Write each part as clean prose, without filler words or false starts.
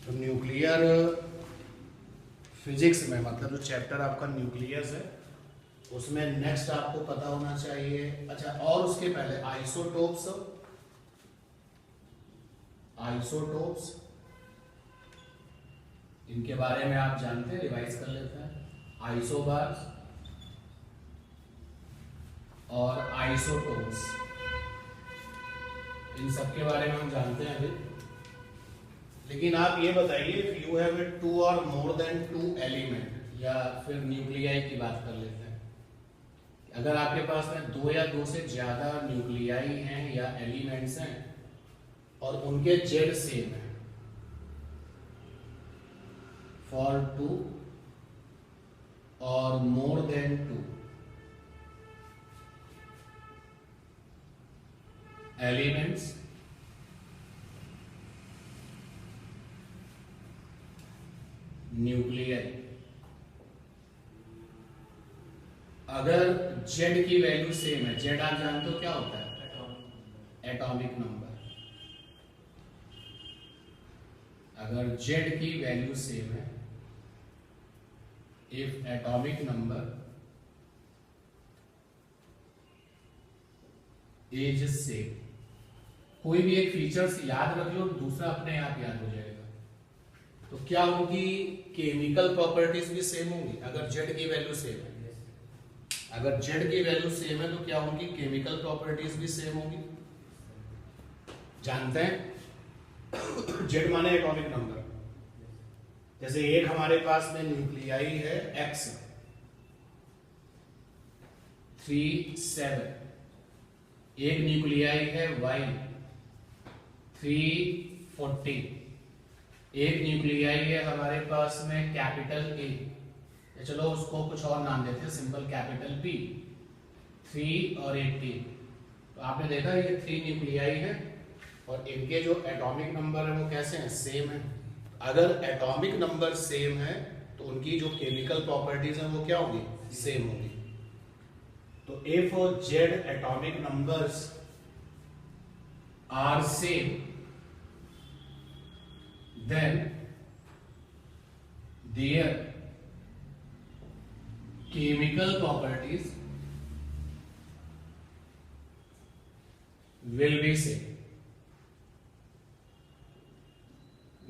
तो nuclear physics में मतलब जो चैप्टर आपका न्यूक्लियस है उसमें नेक्स्ट आपको पता होना चाहिए। अच्छा, और उसके पहले आइसोटोप्स, आइसोटोप्स इनके बारे में आप जानते हैं, रिवाइज कर लेते हैं। आइसोबार्स और आइसोटोप्स, इन सब के बारे में हम जानते हैं अभी। लेकिन आप ये बताइए, इफ यू हैव टू और मोर देन टू एलिमेंट, या फिर न्यूक्लियाई की बात कर लेते हैं। अगर आपके पास में दो या दो से ज्यादा न्यूक्लियाई हैं या एलिमेंट्स हैं और उनके जेड सेम है, फॉर टू और more than two elements, nuclei, अगर जेड की वैल्यू सेम है, जेड आप जानते हो क्या होता है? Atomic number. अगर जेड की वैल्यू सेम है, if atomic number is same, कोई भी एक फीचर्स याद रख लो, दूसरा अपने आप याद हो जाएगा। तो क्या होगी? केमिकल प्रॉपर्टीज भी सेम होंगी अगर जेड की वैल्यू सेम है। अगर जेड की वैल्यू सेम है तो क्या होगी? केमिकल प्रॉपर्टीज भी सेम होगी। जानते हैं जेड माने एटॉमिक नंबर। जैसे एक हमारे पास में न्यूक्लियाई है एक्स 37, एक न्यूक्लियाई है वाई 340, एक न्यूक्लियाई है हमारे पास में कैपिटल ए, चलो उसको कुछ और नाम देते हैं, सिंपल कैपिटल पी, 3 और 18। तो आपने देखा ये 3 न्यूक्लियाई है और इनके जो एटॉमिक नंबर है वो कैसे हैं? सेम है। अगर एटॉमिक नंबर सेम है तो उनकी जो केमिकल प्रॉपर्टीज हैं वो क्या होगी? सेम होगी। तो if Z atomic numbers are same, then their chemical properties will be same,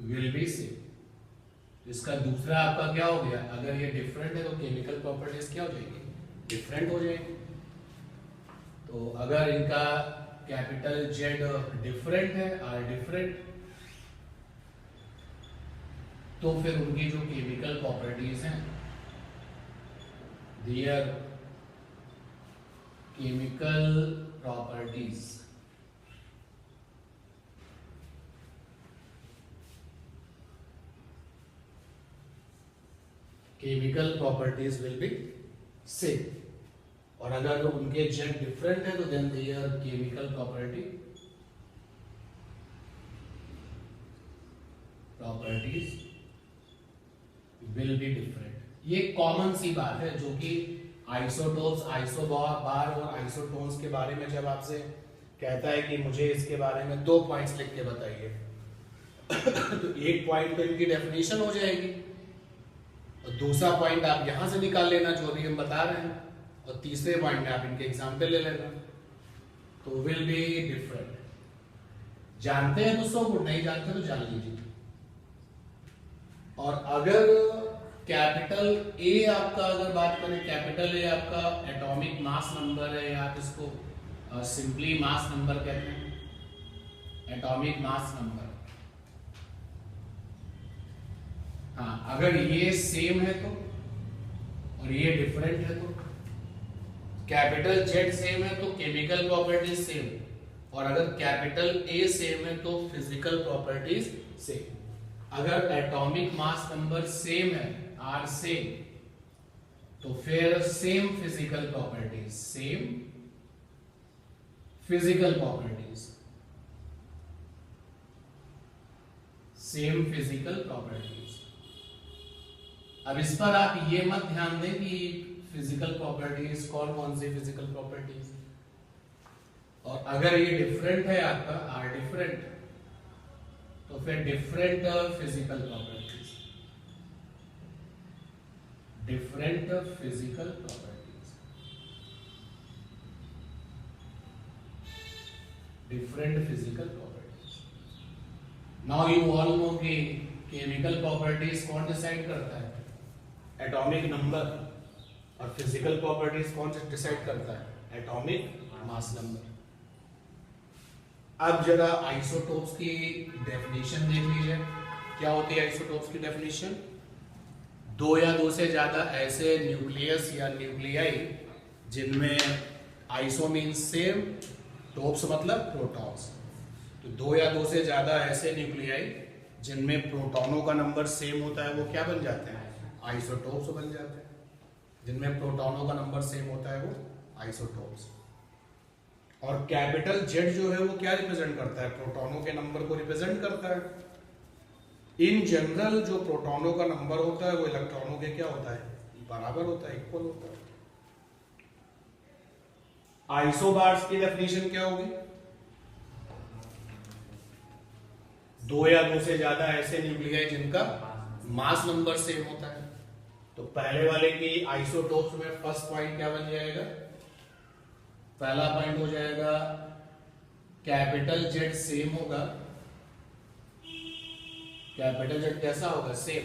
will be same। इसका दूसरा आपका क्या हो गया? अगर ये डिफरेंट है तो केमिकल प्रॉपर्टीज क्या हो जाएगी? डिफरेंट हो जाएगी। तो अगर इनका कैपिटल जेड डिफरेंट है, आर डिफरेंट, तो फिर उनकी जो केमिकल प्रॉपर्टीज हैं, their chemical properties will be same. और अगर उनके जेड डिफरेंट है तो then their chemical properties will be different. ये कॉमन सी बात है जो कि आइसोटोप्स, आइसोबार और आइसोटोन्स के बारे में जब आपसे कहता है कि मुझे इसके बारे में 2 पॉइंट्स लिख के बताइए तो एक पॉइंट तो इनकी डेफिनेशन हो जाएगी और दूसरा पॉइंट आप यहां से निकाल लेना जो अभी हम बता रहे हैं, और तीसरे पॉइंट में आप इनके एग्जाम्पल ले लेना। तो विल बी डिफरेंट। जानते हैं दोस्तों? वो नहीं जानते तो जान लीजिए। और अगर कैपिटल ए आपका, अगर बात करें, कैपिटल ए आपका एटॉमिक मास नंबर है, या आप इसको सिंपली मास नंबर कहते हैं, एटॉमिक मास नंबर। हाँ, अगर ये सेम है तो और ये डिफरेंट है तो, कैपिटल जेड सेम है तो केमिकल प्रॉपर्टीज सेम, और अगर कैपिटल ए सेम है तो फिजिकल प्रॉपर्टीज सेम। अगर एटॉमिक मास नंबर सेम है, आर सेम, तो फिर same physical properties, same physical properties, same physical properties. अब इस पर आप ये मत ध्यान दें कि फिजिकल प्रॉपर्टीज कौन कौन सी फिजिकल प्रॉपर्टीज, और अगर ये डिफरेंट है आपका, आर डिफरेंट, तो फिर different physical properties, different physical properties, different physical properties. Now you all know कि केमिकल प्रॉपर्टीज कौन डिसाइड करता है? Atomic number. और फिजिकल प्रॉपर्टीज कौन डिसाइड करता है? Atomic mass number. अब जरा आइसोटोप्स की डेफिनेशन देख लीजिए। क्या होती है आइसोटोप्स की डेफिनेशन? दो या दो से ज्यादा ऐसे न्यूक्लियस या न्यूक्लियाई जिनमें आइसो मीन्स सेम, टोप्स मतलब प्रोटॉन्स। तो दो या दो से ज्यादा ऐसे न्यूक्लियाई जिनमें प्रोटॉनों का नंबर सेम होता है, वो क्या बन जाते हैं? आइसोटोप्स बन जाते हैं। जिनमें प्रोटॉनों का नंबर सेम होता है वो आइसोटोप्स। और कैपिटल जेड जो है वो क्या रिप्रेजेंट करता है? प्रोटॉनों के नंबर को रिप्रेजेंट करता है। इन जनरल जो प्रोटॉनों का नंबर होता है वो इलेक्ट्रॉनों के क्या होता है? बराबर होता है, इक्वल होता है। आइसोबार्स की डेफिनेशन क्या होगी? दो या दो से ज्यादा ऐसे न्यूक्लियाई जिनका मास नंबर सेम होता है। तो पहले वाले की आइसोटोप्स में फर्स्ट पॉइंट क्या बन जाएगा? पहला पॉइंट हो जाएगा कैपिटल जेड सेम होगा। कैपिटल जेड कैसा होगा? सेम।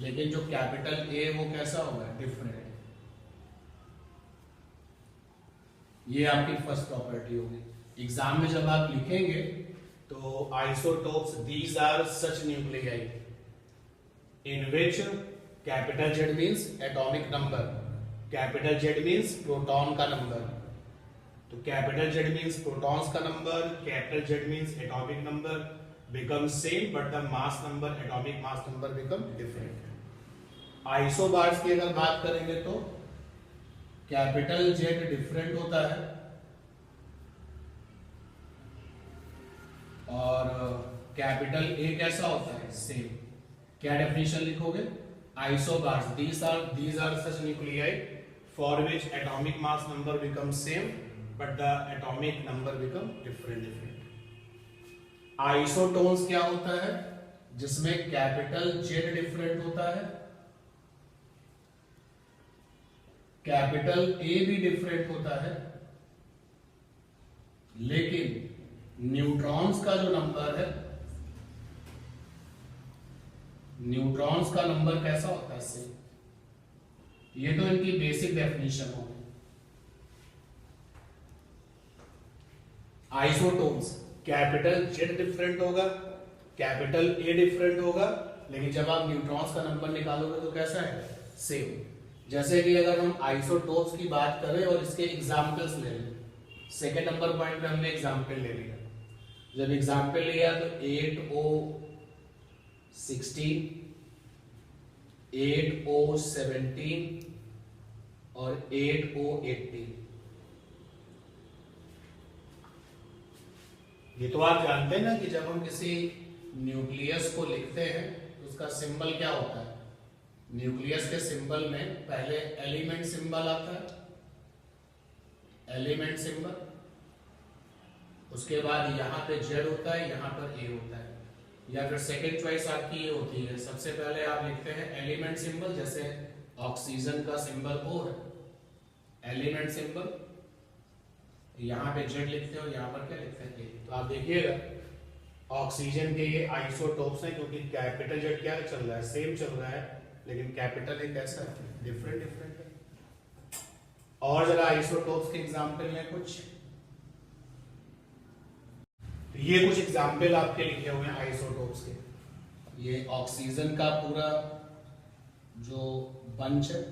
लेकिन जो कैपिटल ए वो कैसा होगा? डिफरेंट। ये आपकी फर्स्ट प्रॉपर्टी होगी। एग्जाम में जब आप लिखेंगे तो isotopes these are such nuclei in which capital Z means atomic number, capital Z means proton का नंबर। तो कैपिटल जेड मीन्स प्रोटॉन्स का number, capital Z means atomic number become same but the mass number, atomic mass number become different. Isobars की अगर बात करेंगे तो capital Z different होता है और कैपिटल ए कैसा होता है? सेम। क्या डेफिनेशन लिखोगे? Isobars these are such nuclei for which atomic mass number become same but the atomic number become different. Isotones क्या होता है? जिसमें कैपिटल जेड डिफरेंट होता है, कैपिटल ए भी डिफरेंट होता है, लेकिन न्यूट्रॉन्स का जो नंबर है, न्यूट्रॉन्स का नंबर कैसा होता है? सेम। ये तो इनकी बेसिक डेफिनेशन होगी। आइसोटोन्स कैपिटल जेड डिफरेंट होगा, कैपिटल ए डिफरेंट होगा, लेकिन जब आप न्यूट्रॉन्स का नंबर निकालोगे तो कैसा है? सेम। जैसे कि अगर हम आइसोटोप्स की बात करें और इसके एग्जाम्पल्स ले लें, सेकेंड नंबर पॉइंट पे हमने एग्जाम्पल ले लिया। जब एग्जाम्पल लिया तो 8O16, 8O17 और 8O18। ये तो आप जानते हैं ना कि जब हम किसी न्यूक्लियस को लिखते हैं तो उसका सिंबल क्या होता है? न्यूक्लियस के सिंबल में पहले एलिमेंट सिंबल आता है, एलिमेंट सिंबल, उसके बाद यहां पे जेड होता है, यहां पर ए होता है, या फिर सेकेंड चॉइस आपकी ये होती है, सबसे पहले आप लिखते हैं एलिमेंट सिंबल, जैसे ऑक्सीजन का सिंबल O है, एलिमेंट सिंबल, यहां पे जेड लिखते हो, यहां पर क्या लिखते हैं? तो आप देखिएगा ऑक्सीजन के ये आइसोटोप्स हैं क्योंकि कैपिटल जेड क्या चल रहा है? सेम चल रहा है, लेकिन कैपिटल ए कैसा है? डिफरेंट है। और जरा आइसोटोप्स के एग्जांपल हैं कुछ। ये कुछ एग्जाम्पल आपके लिखे हुए हैं आइसोटोप्स के। ये ऑक्सीजन का पूरा जो बंच है,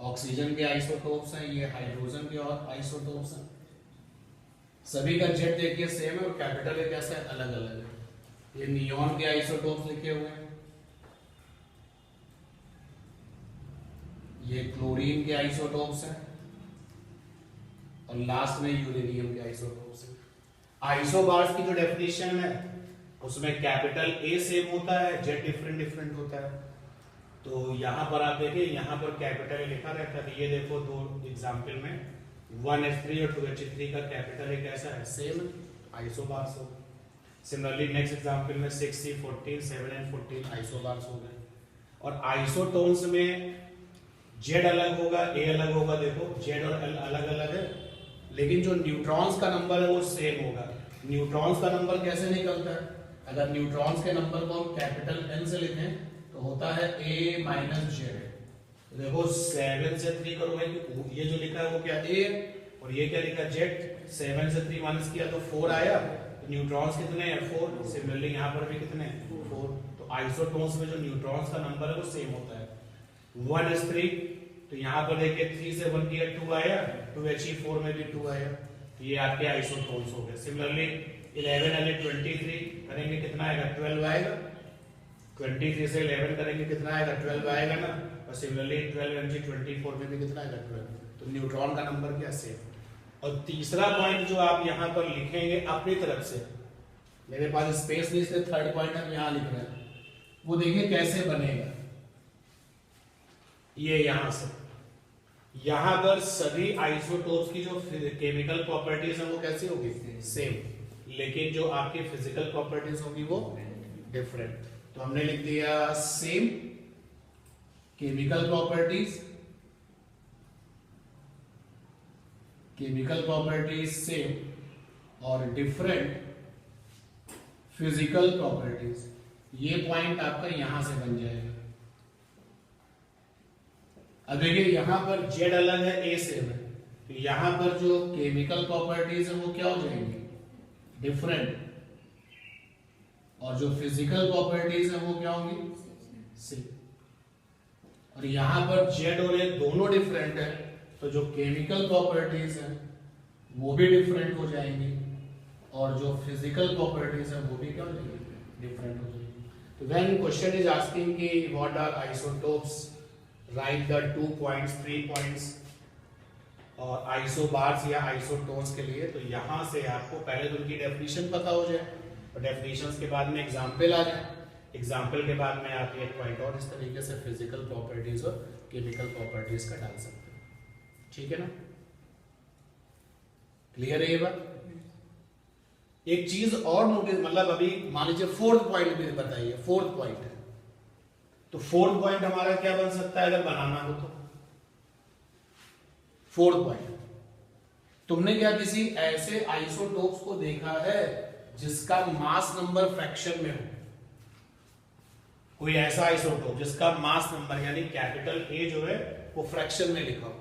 ऑक्सीजन के आइसोटोप्स हैं, ये हाइड्रोजन के और आइसोटोप्स हैं। सभी का जेड देखिए सेम है और कैपिटल ए कैसा है? अलग अलग है। ये नियॉन के आइसोटोप्स लिखे हुए हैं, ये क्लोरीन के आइसोटोप्स हैं और लास्ट में यूरेनियम के आइसोटोप्स हैं। आइसोबार्स की जो डेफिनेशन है उसमें कैपिटल ए सेम होता है, जेड डिफरेंट होता है। तो यहां पर आप देखिए, यहां पर कैपिटल ए लिखा रहता है। ये देखो दो एग्जांपल में 1H3 और 2H3 का कैपिटल ए कैसा है? सेम। आइसोबार्स हो। सिमिलरली नेक्स्ट एग्जांपल में 6 C 14 7 and 14 आइसोबार्स हो गए। और आइसोटोन्स में जेड अलग होगा, ए अलग होगा, देखो जेड और एल अलग अलग है, लेकिन जो न्यूट्रॉन्स का नंबर है वो सेम होगा। न्यूट्रॉन्स का नंबर कैसे निकलता है? अगर न्यूट्रॉन्स के नंबर को हम कैपिटल एन से लिखें तो होता है ए माइनस जेड। देखो 7 से 3 करोगे, ये जो लिखा है वो क्या ए और ये क्या लिखा जेड। 7 से 3 माइनस किया तो 4 आया। तो न्यूट्रॉन्स कितने हैं? 4। सिमिलरली यहाँ पर भी कितने हैं? 4। तो आइसोटोन्स में जो न्यूट्रॉन्स का नंबर है वो सेम होता है। 1 is 3, तो यहाँ पर देखिए 3 से 1 किया 2 आया, 2He4 में भी 2 आया। तो ये आपके आइसोटोन्स हो गए। सिमिलरली 11 and 23 करेंगे कितना आएगा? 12 आएगा। 23 से 11 करेंगे कितना आएगा? 12 आएगा ना। और सिमिलरली 12 and 24 में भी कितना आएगा? 12। तो न्यूट्रॉन का नंबर क्या? सेम। और तीसरा पॉइंट जो आप यहाँ पर लिखेंगे अपनी तरफ से, मेरे पास स्पेस नहीं इसलिए थर्ड पॉइंट हम यहाँ लिख रहे हैं, वो देखिए कैसे बनेगा। ये यहां से यहां पर सभी आइसोटोप्स की जो केमिकल प्रॉपर्टीज है वो कैसी होगी? सेम। लेकिन जो आपकी फिजिकल प्रॉपर्टीज होगी वो डिफरेंट। तो हमने लिख दिया सेम केमिकल प्रॉपर्टीज, सेम और डिफरेंट फिजिकल प्रॉपर्टीज। ये पॉइंट आपका यहां से बन जाएगा। अब देखिए यहां पर जेड अलग है, ए सेम है, तो यहां पर जो केमिकल प्रॉपर्टीज है वो क्या हो जाएंगी? डिफरेंट। और जो फिजिकल प्रॉपर्टीज है वो क्या होंगी? सेम। और यहां पर जेड और ए दोनों डिफरेंट है, तो जो केमिकल प्रॉपर्टीज है वो भी डिफरेंट हो जाएंगी और जो फिजिकल प्रॉपर्टीज है वो भी क्या हो जाएंगी? डिफरेंट हो जाएंगी। तो व्हेन क्वेश्चन इज आस्किंग कि what are isotopes, right the 2 points 3 points और आइसोबार्स या आइसोटोन्स के लिए, तो यहां से आपको पहले तो उनकी डेफिनेशन पता हो जाए और डेफिनेशंस के बाद में एग्जांपल आ जाए, एग्जांपल के बाद में आप एक पॉइंट और इस तरीके से फिजिकल प्रॉपर्टीज और केमिकल प्रॉपर्टीज का डाल सकते हैं। ठीक है ना? क्लियर है ये बात? एक चीज और नोटिस, मतलब अभी मान लीजिए फोर्थ पॉइंट भी बताइए। फोर्थ पॉइंट है तो फोर्थ पॉइंट हमारा क्या बन सकता है अगर बनाना हो तो? फोर्थ पॉइंट, तुमने क्या किसी ऐसे आइसोटोप्स को देखा है जिसका मास नंबर फ्रैक्शन में हो? कोई ऐसा आइसोटोप जिसका मास नंबर यानी कैपिटल ए जो है वो फ्रैक्शन में लिखा हो,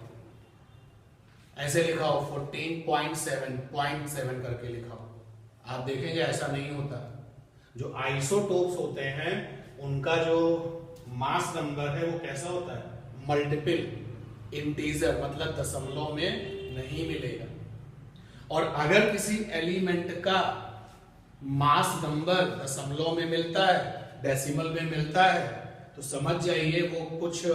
ऐसे लिखा हो 14.7 करके लिखा हो। आप देखेंगे ऐसा नहीं होता। जो आइसोटोप्स होते हैं उनका जो मास नंबर है वो कैसा होता है? मल्टीपल इंटीजर, मतलब दशमलव में नहीं मिलेगा। और अगर किसी एलिमेंट का मास नंबर दशमलव में मिलता है, डेसिमल में मिलता है, तो समझ जाइए वो कुछ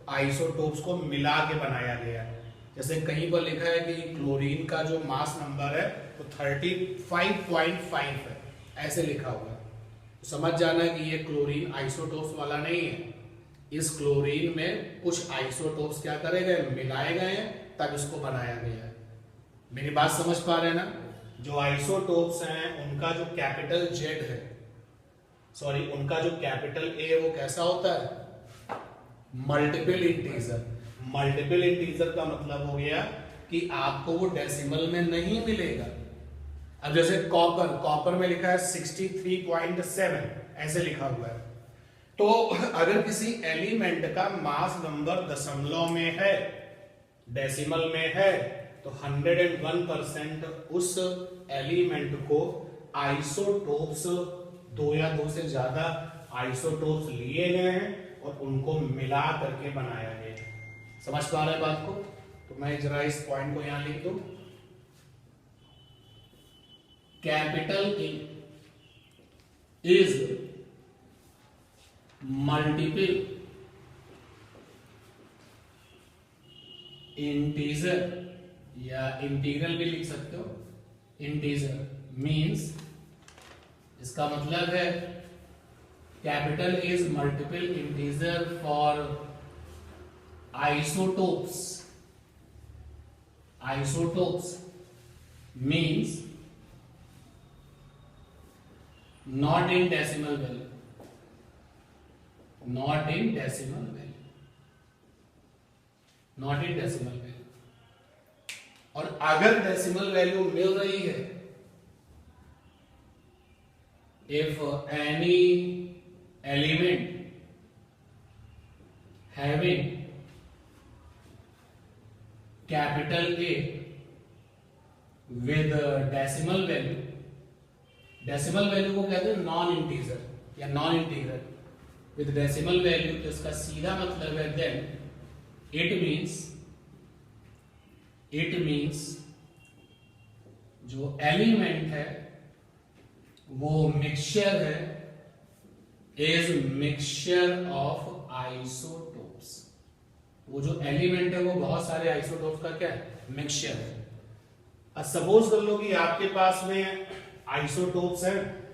आइसोटोप्स को मिला के बनाया गया है। जैसे कहीं पर लिखा है कि क्लोरीन का जो मास नंबर है वो 35.5 है, ऐसे लिखा हुआ है। तो समझ जाना कि ये क्लोरीन आइसोटोप्स वाला नहीं है। इस क्लोरीन में कुछ आइसोटोप्स क्या करे गए? मिलाए गए हैं, तब इसको बनाया गया है। मेरी बात समझ पा रहे हैं ना? जो आइसोटोप्स हैं उनका जो कैपिटल जेड है, सॉरी उनका जो कैपिटल ए वो कैसा होता है? Multiple integer. मल्टीपल इंटीजर का मतलब हो गया कि आपको वो डेसिमल में नहीं मिलेगा। अब जैसे कॉपर में लिखा है 63.7, ऐसे लिखा हुआ है। तो अगर किसी एलिमेंट का मास नंबर दशमलव में है, डेसिमल में है, तो 101% उस एलिमेंट को आइसोटोप्स, 2 या 2 से ज्यादा आइसोटोप्स लिए गए हैं और उनको मिला करके बनाया गया है। समझ पा रहे हैं बात को? तो मैं जरा इस पॉइंट को यहां लिख दूं। Capital A is multiple integer, या इंटीग्रल भी लिख सकते हो। इंटीजर मींस, इसका मतलब है capital is multiple integer for isotopes. Isotopes means not in decimal value, not in decimal value, not in decimal value. और अगर डेसिमल वैल्यू मिल रही है, if any element having capital A with decimal value, decimal value को कहते हैं non integer या non integer with decimal value, तो इसका सीधा मतलब है देन इट मींस जो एलिमेंट है वो मिक्सचर है, इज मिक्सचर ऑफ आइसोटोप्स। वो जो एलिमेंट है वो बहुत सारे आइसोटोप्स का क्या है, मिक्सचर है। अब सपोज कर लो कि आपके पास में आइसोटोप्स हैं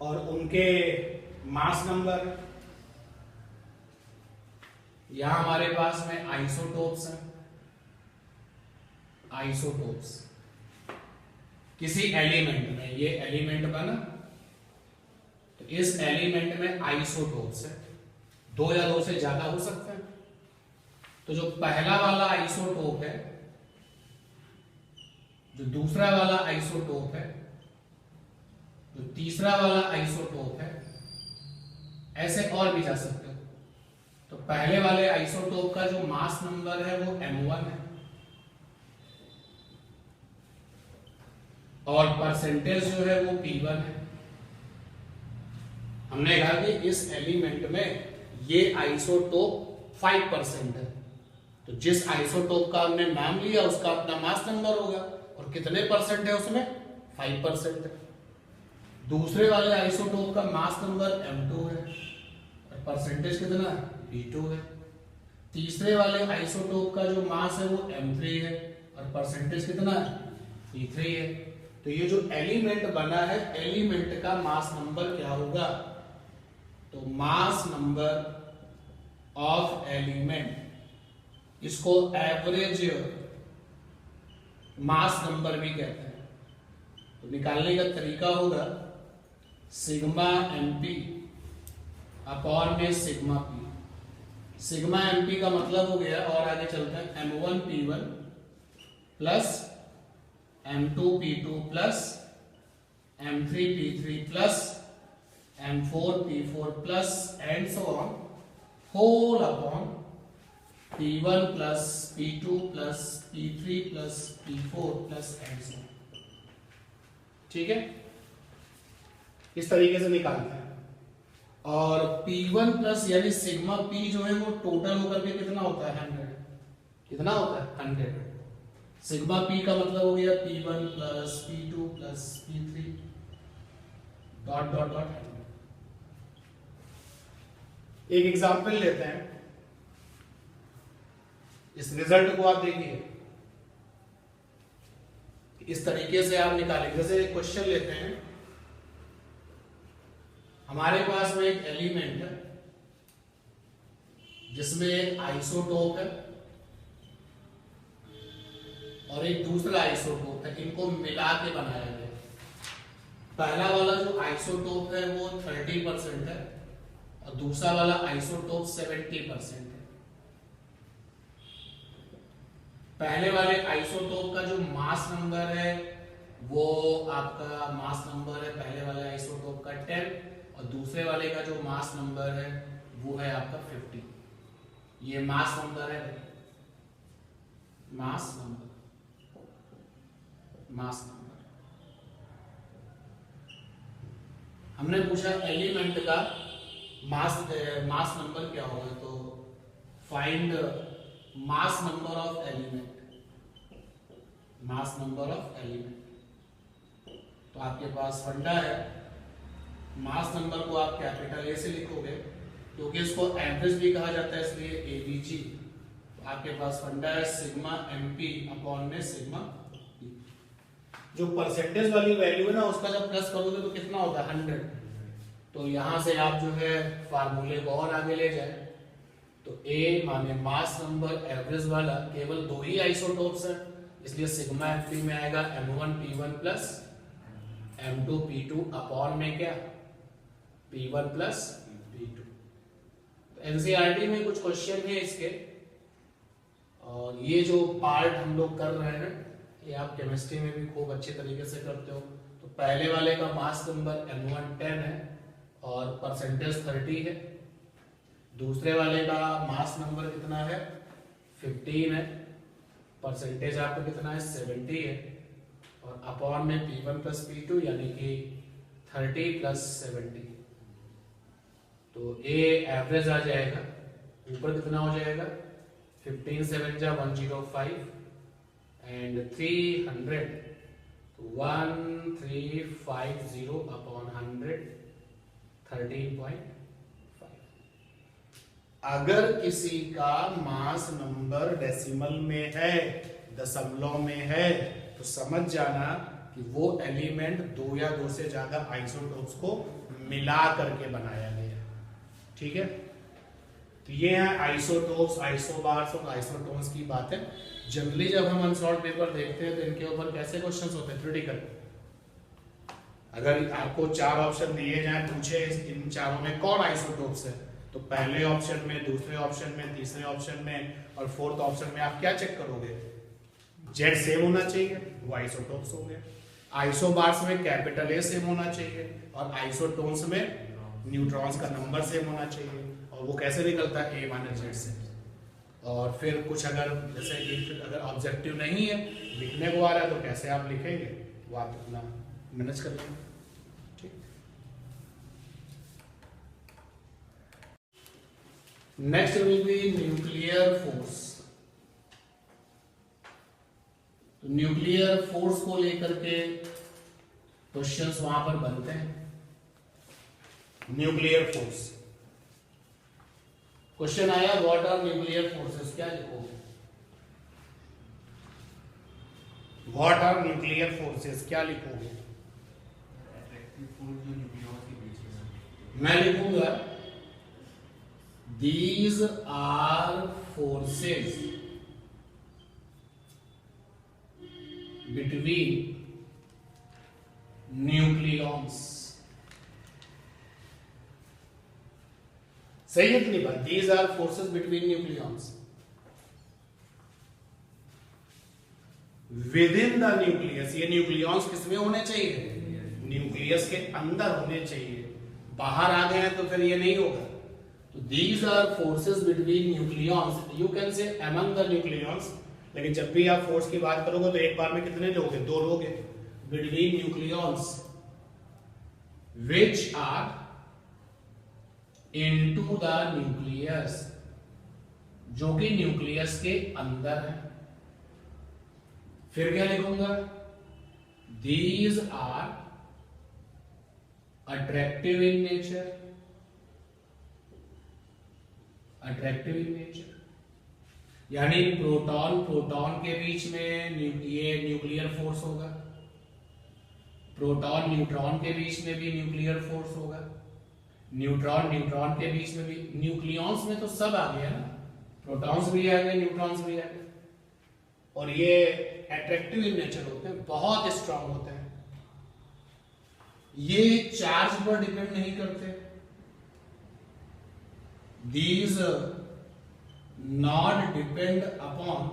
और उनके मास नंबर, यहां हमारे पास में आइसोटोप्स हैं, आइसोटोप्स किसी एलिमेंट में, ये एलिमेंट बना तो इस एलिमेंट में आइसोटोप्स है, दो या दो से ज्यादा हो सकते हैं। तो जो पहला वाला आइसोटोप है, जो दूसरा वाला आइसोटोप है, जो तीसरा वाला आइसोटोप है, ऐसे और भी जा सकते हो। तो पहले वाले आइसोटोप का जो मास नंबर है वो m1 है और परसेंटेज जो है वो p1 है। हमने कहा कि इस एलिमेंट में ये आइसोटोप 5% है, तो जिस आइसोटोप का हमने नाम लिया उसका अपना मास नंबर होगा, और कितने परसेंट है उसमें, 5% है। दूसरे वाले आइसोटोप का मास नंबर m2 है और परसेंटेज कितना है, p2 है। तीसरे वाले आइसोटोप का जो मास है वो m3 है और परसेंटेज कितना है, p3 है। तो ये जो एलिमेंट बना है, एलिमेंट का मास नंबर क्या होगा, तो मास नंबर ऑफ एलिमेंट, इसको एवरेज मास नंबर भी कहते हैं। तो निकालने का तरीका होगा सिग्मा mp अपॉन में सिग्मा p। सिग्मा mp का मतलब हो गया, और आगे चलते हैं, m1 p1 plus m2 p2 plus m3 p3 plus m4 p4 plus and so on, whole upon p1 plus p2 plus p3 plus p4 plus and so on. ठीक है, इस तरीके से निकालते हैं। और p1 प्लस यानी सिग्मा p जो है वो टोटल होकर के कितना होता है, 100। कितना होता है, 100। सिग्मा p का मतलब हो गया p1 plus p2 plus p3 dot dot dot. एक एग्जांपल लेते हैं, इस रिजल्ट को आप देखिए, इस तरीके से आप निकालेंगे। जैसे क्वेश्चन लेते हैं, हमारे पास में एक एलिमेंट है जिसमें एक आइसोटोप है और एक दूसरा आइसोटोप है, इनको मिला के बनाया गया। पहला वाला जो आइसोटोप है वो 30% है और दूसरा वाला आइसोटोप 70% है। पहले वाले आइसोटोप का जो मास नंबर है वो आपका मास नंबर है पहले वाले आइसोटोप का 10, और दूसरे वाले का जो मास नंबर है वो है आपका 50। ये मास नंबर है, मास नंबर, मास नंबर। हमने पूछा एलिमेंट का मास नंबर क्या होगा, तो find mass number of element, mass number of element. तो आपके पास फंडा है, मास नंबर को आप कैपिटल ए से लिखोगे क्योंकि इसको एवरेज भी कहा जाता है, इसलिए एवीजी। तो आपके पास फंडा है सिग्मा mp अपॉन में सिग्मा p। जो परसेंटेज वाली वैल्यू है ना, उसका जब प्लस करोगे तो कितना होता है, 100। तो यहां से आप जो है फार्मूले को और आगे ले जाए, तो A माने मास नंबर एवरेज वाला, केवल दो ही आइसोटोप्स है, इसलिए सिग्मा mp में आएगा m1 p1 plus M2P2 upon में क्या P1 प्लस P2। एनसीईआरटी में कुछ क्वेश्चन है इसके, और ये जो पार्ट हम लोग कर रहे हैं ये आप केमिस्ट्री में भी खूब अच्छे तरीके से करते हो। तो पहले वाले का मास नंबर M1 10 है और परसेंटेज 30 है। दूसरे वाले का मास नंबर कितना है 15 है, परसेंटेज आपका कितना है 70 है, और अपॉन में P1 प्लस P2 यानी कि 30 प्लस 70। तो ए एवरेज आ जाएगा, ऊपर कितना हो जाएगा 15 7 जा 105 एंड 300 तो 1350 अपॉन 100 13.5। अगर किसी का मास नंबर डेसिमल में है, दशमलव में है, तो समझ जाना कि वो एलिमेंट दो या दो से ज्यादा आइसोटोप्स को मिला करके बनाया गया। ठीक है, तो ये है आइसोटोप्स, आइसोबार्स और आइसोटोन्स की बात है। जनरली जब हम अनसॉल्व पेपर देखते हैं तो इनके ऊपर कैसे क्वेश्चंस होते हैं थ्योरेटिकल। अगर आपको चार ऑप्शन दिए जाएं, पूछे इन चारों में कौन आइसोटोप्स है, तो पहले ऑप्शन में, दूसरे ऑप्शन में, तीसरे ऑप्शन में और फोर्थ ऑप्शन में आप क्या चेक करोगे, जेड सेम होना चाहिए, वो आइसोटोप्स हो गए। आइसोबार्स में कैपिटल ए सेम होना चाहिए और आइसोटोन्स में न्यूट्रॉन्स का नंबर सेम होना चाहिए, और वो कैसे निकलता है A माइनस जेड से। और फिर कुछ अगर जैसे कि अगर ऑब्जेक्टिव नहीं है, लिखने को आ रहा है, तो कैसे आप लिखेंगे वो आप अपना मैनेज कर लेंगे। ठीक, next will be nuclear force. तो न्यूक्लियर फोर्स को लेकर के क्वेश्चंस वहां पर बनते हैं। न्यूक्लियर फोर्स क्वेश्चन आया, व्हाट आर न्यूक्लियर फोर्सेस, क्या लिखोगे, व्हाट आर न्यूक्लियर फोर्सेस क्या लिखोगे। मैं लिखूंगा these are forces between nucleons. सही है कि नहीं बात, these are forces between nucleons within the nucleus. ये न्यूक्लियॉन्स किसमें होने चाहिए, न्यूक्लियस के अंदर होने चाहिए, बाहर आ गए हैं तो फिर ये नहीं होगा। तो these are forces between nucleons, you can say among the nucleons, लेकिन जब भी आप फोर्स की बात करोगे तो एक बार में कितने लोग हैं, दो लोग हैं। Between nucleons which are into the nucleus, जो कि न्यूक्लियस के अंदर है। फिर क्या लिखूंगा, these are attractive in nature, attractive in nature यानी प्रोटॉन प्रोटॉन के बीच में ये न्यूक्लियर फोर्स होगा, प्रोटॉन न्यूट्रॉन के बीच में भी न्यूक्लियर फोर्स होगा, न्यूट्रॉन न्यूट्रॉन के बीच में भी। न्यूक्लियॉन्स में तो सब आ गया ना, प्रोटॉन्स भी आ गए, न्यूट्रॉन्स भी आ गए, और ये अट्रैक्टिव इन नेचर होते हैं, बहुत स्ट्रांग होते हैं। ये चार्ज पर डिपेंड नहीं करते, these not depend upon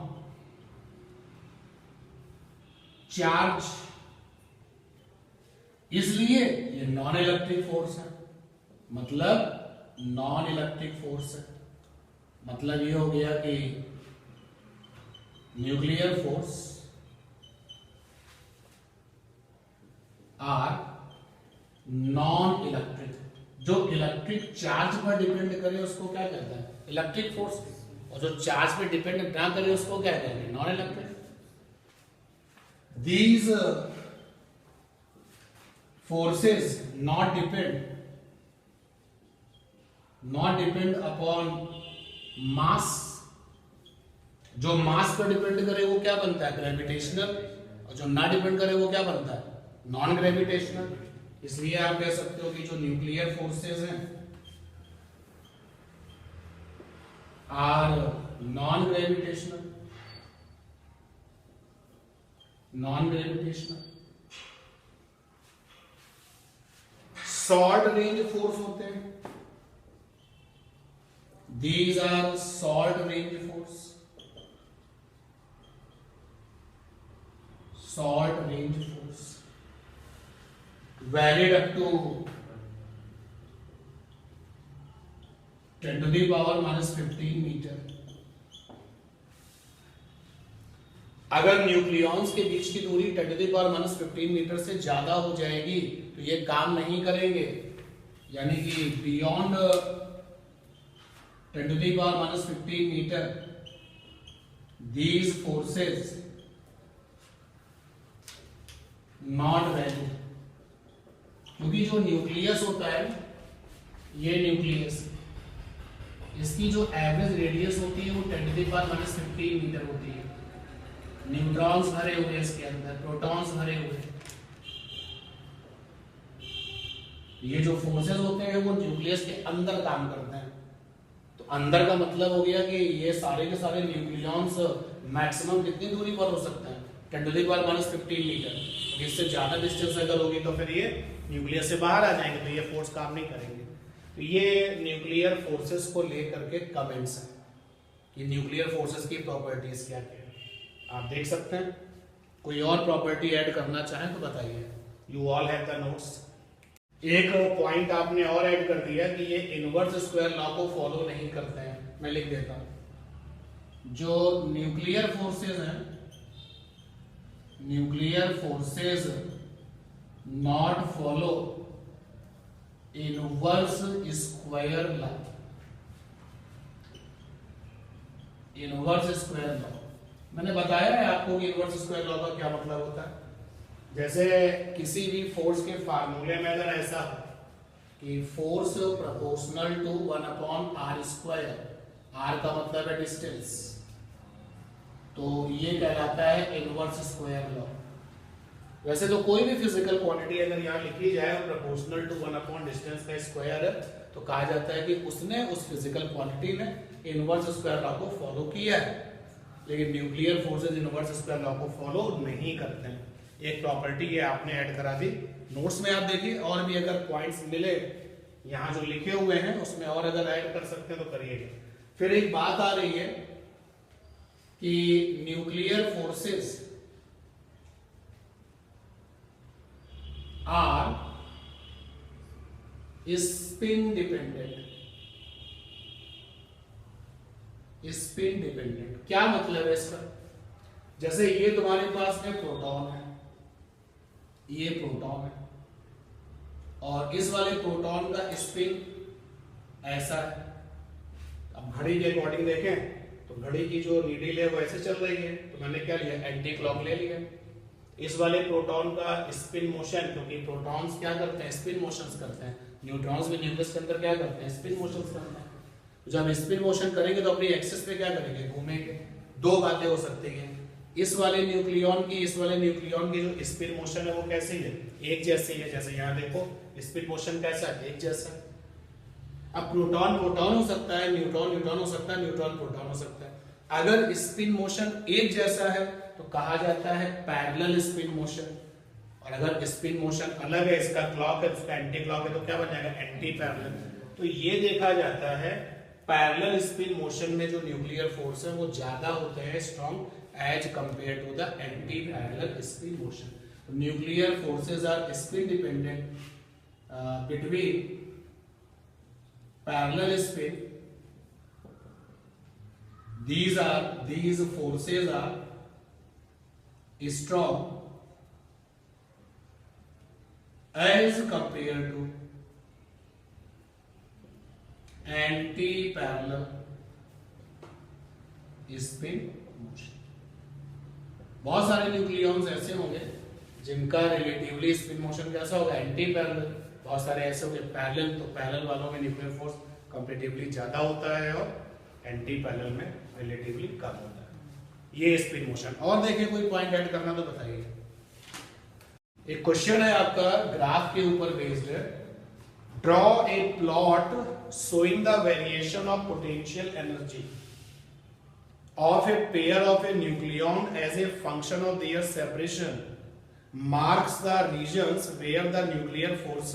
charge, इसलिए ये नॉन इलेक्ट्रिक फोर्स है। मतलब नॉन इलेक्ट्रिक फोर्स है, मतलब ये हो गया कि nuclear force are non electric. जो इलेक्ट्रिक चार्ज पर डिपेंड करे उसको क्या कहते हैं, इलेक्ट्रिक फोर्स, और जो चार्ज पर डिपेंड ना करे उसको क्या कहेंगे, non electric. These forces not depend upon mass, जो मास पर डिपेंड करे वो क्या बनता है, ग्रेविटेशनल, और जो ना डिपेंड करे वो क्या बनता है, नॉन ग्रेविटेशनल। इसलिए आप कह सकते हो कि जो न्यूक्लियर फोर्सेस हैं are non gravitational, short range force होते हैं, these are short range force, short range force valid up to 10⁻⁻15 metre. अगर न्यूक्लियॉन्स के बीच की दूरी 10⁻⁻15 मीटर से ज्यादा हो जाएगी तो ये काम नहीं करेंगे, यानी कि beyond 10⁻⁻15 metre these forces not valid. क्योंकि जो न्यूक्लियस होता है, ये न्यूक्लियस, इसकी जो एवरेज रेडियस होती है वो 10⁻⁻15 मीटर होती है। न्यूट्रॉन्स भरे हुए इसके अंदर, प्रोटॉन्स भरे हुए। ये जो फोर्सेस होते हैं वो न्यूक्लियस के अंदर काम करते हैं। तो अंदर का मतलब हो गया कि ये सारे के सारे न्यूक्लियॉन्स मैक्सिमम कितनी दूरी पर हो सकते हैं, 10⁻⁻15 मीटर। इससे ज्यादा डिस्टेंस अगर होगी तो फिर ये न्यूक्लियस से बाहर आ जाएंगे, तो ये फोर्स काम नहीं करेंगे। तो ये न्यूक्लियर फोर्सेस को लेकर के कमेंट्स हैं कि न्यूक्लियर फोर्सेस की प्रॉपर्टीज क्या क्या है, आप देख सकते हैं। कोई और प्रॉपर्टी ऐड करना चाहें तो बताइए। You all have the notes. एक पॉइंट आपने और ऐड कर दिया कि ये इनवर्स स्क्वायर लॉ को फॉलो नहीं करते हैं। मैं लिख देता हूं, जो न्यूक्लियर फोर्सेस हैं, nuclear forces not follow inverse square law, inverse square law. मैंने बताया है आपको कि इनवर्स स्क्वायर लॉ का क्या मतलब होता है। जैसे किसी भी फोर्स के फार्मूले में अगर ऐसा हो कि force proportional to 1/r², r का मतलब है डिस्टेंस, तो ये कहलाता है इनवर्स स्क्वायर लॉ। वैसे तो कोई भी फिजिकल क्वांटिटी अगर यहाँ लिखी जाए और प्रोपोर्शनल टू 1/डिस्टेंस का स्क्वायर है तो कहा जाता है कि उसने उस फिजिकल क्वांटिटी में इनवर्स स्क्वायर लॉ को फॉलो किया है। लेकिन nuclear forces inverse square law को फॉलो नहीं करते हैं। एक प्रॉपर्टी ये आपने ऐड करा दी। नोट्स में आप देखिए, और भी अगर पॉइंट्स मिले यहाँ जो लिखे हुए हैं उसमें और अगर ऐड कर सकते हैं तो करिएगा। फिर एक बात आ रही है कि nuclear forces are spin dependent. Spin dependent क्या मतलब है इसका? जैसे ये तुम्हारे पास में प्रोटॉन है, ये प्रोटॉन है, और इस वाले प्रोटॉन का स्पिन ऐसा है। अब घड़ी के अकॉर्डिंग देखें तो घड़ी की जो नीडल है वो ऐसे चल रही है, तो मैंने क्या लिया, एंटी क्लॉक ले लिया। इस वाले प्रोटॉन का स्पिन मोशन, क्योंकि प्रोटॉन्स क्या करते हैं, स्पिन मोशंस करते हैं। न्यूट्रॉन्स भी न्यूक्लियस के अंदर क्या करते हैं, स्पिन मोशंस करते हैं। जब स्पिन मोशन करेंगे तो अपनी एक्सिस पे क्या करेंगे, घूमेंगे। दो बातें हो सकती हैं, इस वाले न्यूक्लियॉन की, इस वाले न्यूक्लियॉन की जो स्पिन मोशन है वो कैसी है, एक जैसी है। जैसे यहाँ देखो स्पिन मोशन कैसा है, एक जैसा। अब प्रोटॉन प्रोटॉन हो सकता है, न्यूट्रॉन न्यूट्रॉन हो सकता है, न्यूट्रॉन प्रोटॉन हो सकता है। अगर स्पिन मोशन एक जैसा है तो कहा जाता है पैरेलल स्पिन मोशन, और अगर स्पिन मोशन अलग है, इसका क्लॉक है, उसका एंटी क्लॉक है, तो क्या बन जाएगा, एंटी पैरेलल। तो ये देखा जाता है पैरेलल स्पिन मोशन में जो न्यूक्लियर फोर्स है वो ज्यादा होते हैं, strong as compare to the anti parallel spin motion. Nuclear forces are spin dependent between parallel spin. These forces are strong as compared to anti-parallel spin motion। बहुत सारे nucleons ऐसे होंगे जिनका रिलेटिवली स्पिन मोशन कैसा होगा, anti parallel. बहुत सारे ऐसे होंगे पैरेलल, तो पैरेलल वालों में न्यूक्लियर फोर्स कंपैरेटिवली ज्यादा होता है और एंटी पैरेलल में रिलेटिवली कम होता है। ये स्पिन मोशन। और देखिए कोई पॉइंट ऐड करना तो बताइए। एक क्वेश्चन है आपका ग्राफ के ऊपर बेस्ड है। Draw a plot showing the variation of potential energy of a pair of a nucleon as a function of their separation marks the regions where the nuclear force